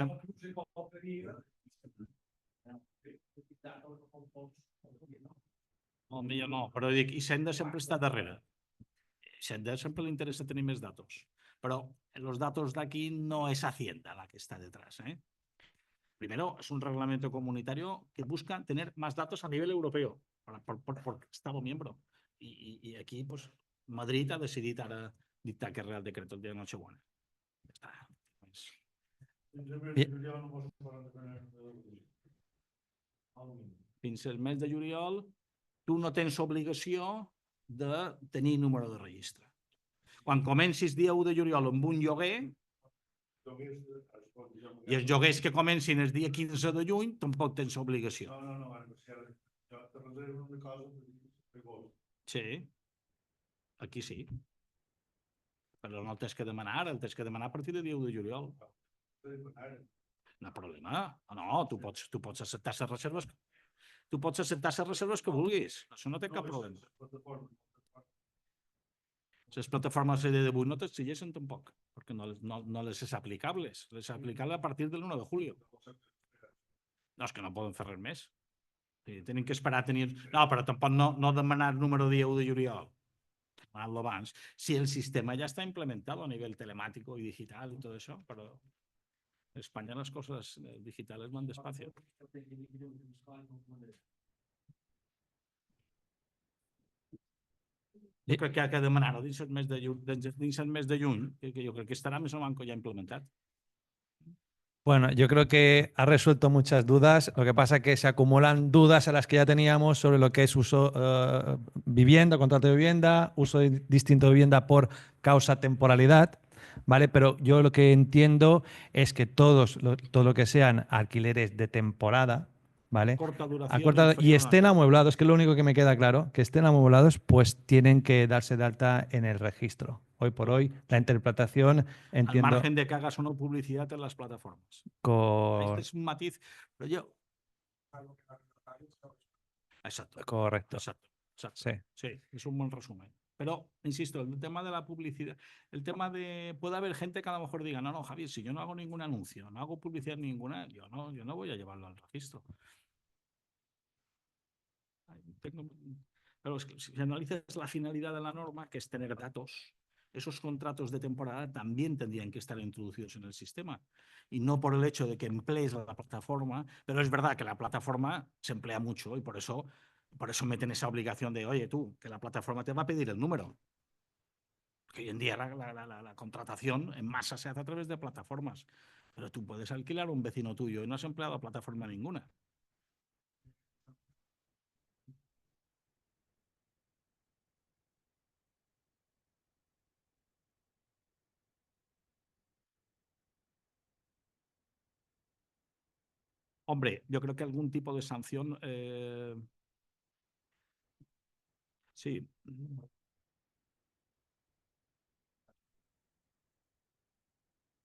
millor no, però dic, Hisenda sempre està darrere. Hisenda sempre li interessa tenir més datos. Però els datos d'aquí no és Hacienda la que està detrás. Primero, es un reglamento comunitario que busca tener más datos a nivel europeo por Estado miembro. Y aquí, pues, Madrid ha decidit ara dictar aquest Real Decreto el dia de Nochebuena. Ja està. Fins al mes de juliol tu no tens obligació de tenir número de registre. Quan comencis dia 1 de juliol amb un lloguer i els lloguers que comencin el dia 15 de juny tampoc tens obligació. Sí, aquí sí. Però no el tens que demanar ara, el tens que demanar a partir del dia 1 de juliol. No hi ha problema. No, tu pots acceptar les reserves. Tu pots acceptar les reserves que vulguis. Això no té cap problema. Les plataformes CD8 no t'exigeixen tampoc, perquè no les és aplicables. Les és aplicable a partir del 1 de julio. No, és que no poden fer res més. Tenen que esperar a tenir... No, però tampoc no demanar el número dia 1 de juliol. Demanar-lo abans. Si el sistema ja està implementat a nivell telemàtic i digital i tot això, però en Espanya les coses digitales van despacio. Jo crec que ha de demanar-ho dins el mes de juny, que jo crec que estarà més o menys ja implementat. Bueno, yo creo que ha resuelto muchas dudas. Lo que pasa es que se acumulan dudas a las que ya teníamos sobre lo que es uso vivienda, contrato de vivienda, uso distinto de vivienda por causa temporalidad, ¿vale? Pero yo lo que entiendo es que todo lo que sean alquileres de temporada, ¿vale? Corta A duración corta- y inferior a estén amueblados, que es lo único que me queda claro, que estén amueblados, pues tienen que darse de alta en el registro. Hoy por hoy, la interpretación, al entiendo, margen de que hagas o no publicidad en las plataformas. Este cor- es un matiz, pero yo... Exacto, correcto. exacto, exacto. Sí. Sí, es un buen resumen. Pero, insisto, el tema de la publicidad, el tema de... Puede haber gente que a lo mejor diga, no, Javier, si yo no hago ningún anuncio, no hago publicidad ninguna, yo no voy a llevarlo al registro. Pero es que si analizas la finalidad de la norma, que es tener datos, esos contratos de temporada también tendrían que estar introducidos en el sistema. Y no por el hecho de que emplees la plataforma, pero es verdad que la plataforma se emplea mucho y por eso meten esa obligación de, oye, tú, que la plataforma te va a pedir el número. Porque hoy en día la contratación en masa se hace a través de plataformas. Pero tú puedes alquilar a un vecino tuyo y no has empleado plataforma ninguna. Hombre, yo creo que algún tipo de sanción, sí.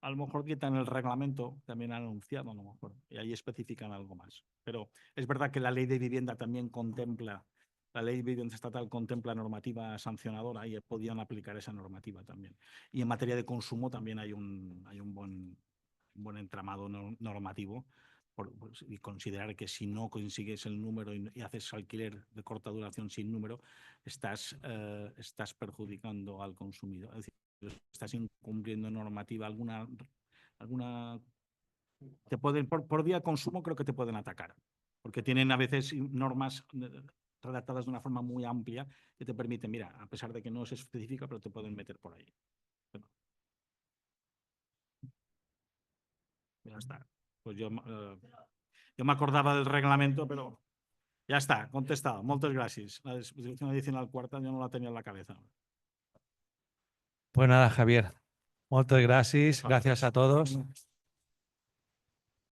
A lo mejor quitan el reglamento, también han anunciado, a lo mejor, y ahí especifican algo más. Pero es verdad que la ley de vivienda también contempla, la ley de vivienda estatal contempla normativa sancionadora y podían aplicar esa normativa también. Y en materia de consumo también hay un buen entramado normativo y considerar que si no consigues el número y haces alquiler de corta duración sin número, estás perjudicando al consumidor. Es decir, estás incumpliendo normativa alguna te pueden por vía de consumo creo que te pueden atacar, porque tienen a veces normas redactadas de una forma muy amplia que te permiten, mira, a pesar de que no se especifica, pero te pueden meter por ahí. Bueno. Ya está. Pues yo me acordaba del reglamento, pero ya está, contestado. Moltes gràcies. La disposición adicional cuarta yo no la tenía en la cabeza. Pues nada, Javier. Muchas gracias. Vale. Gracias a todos.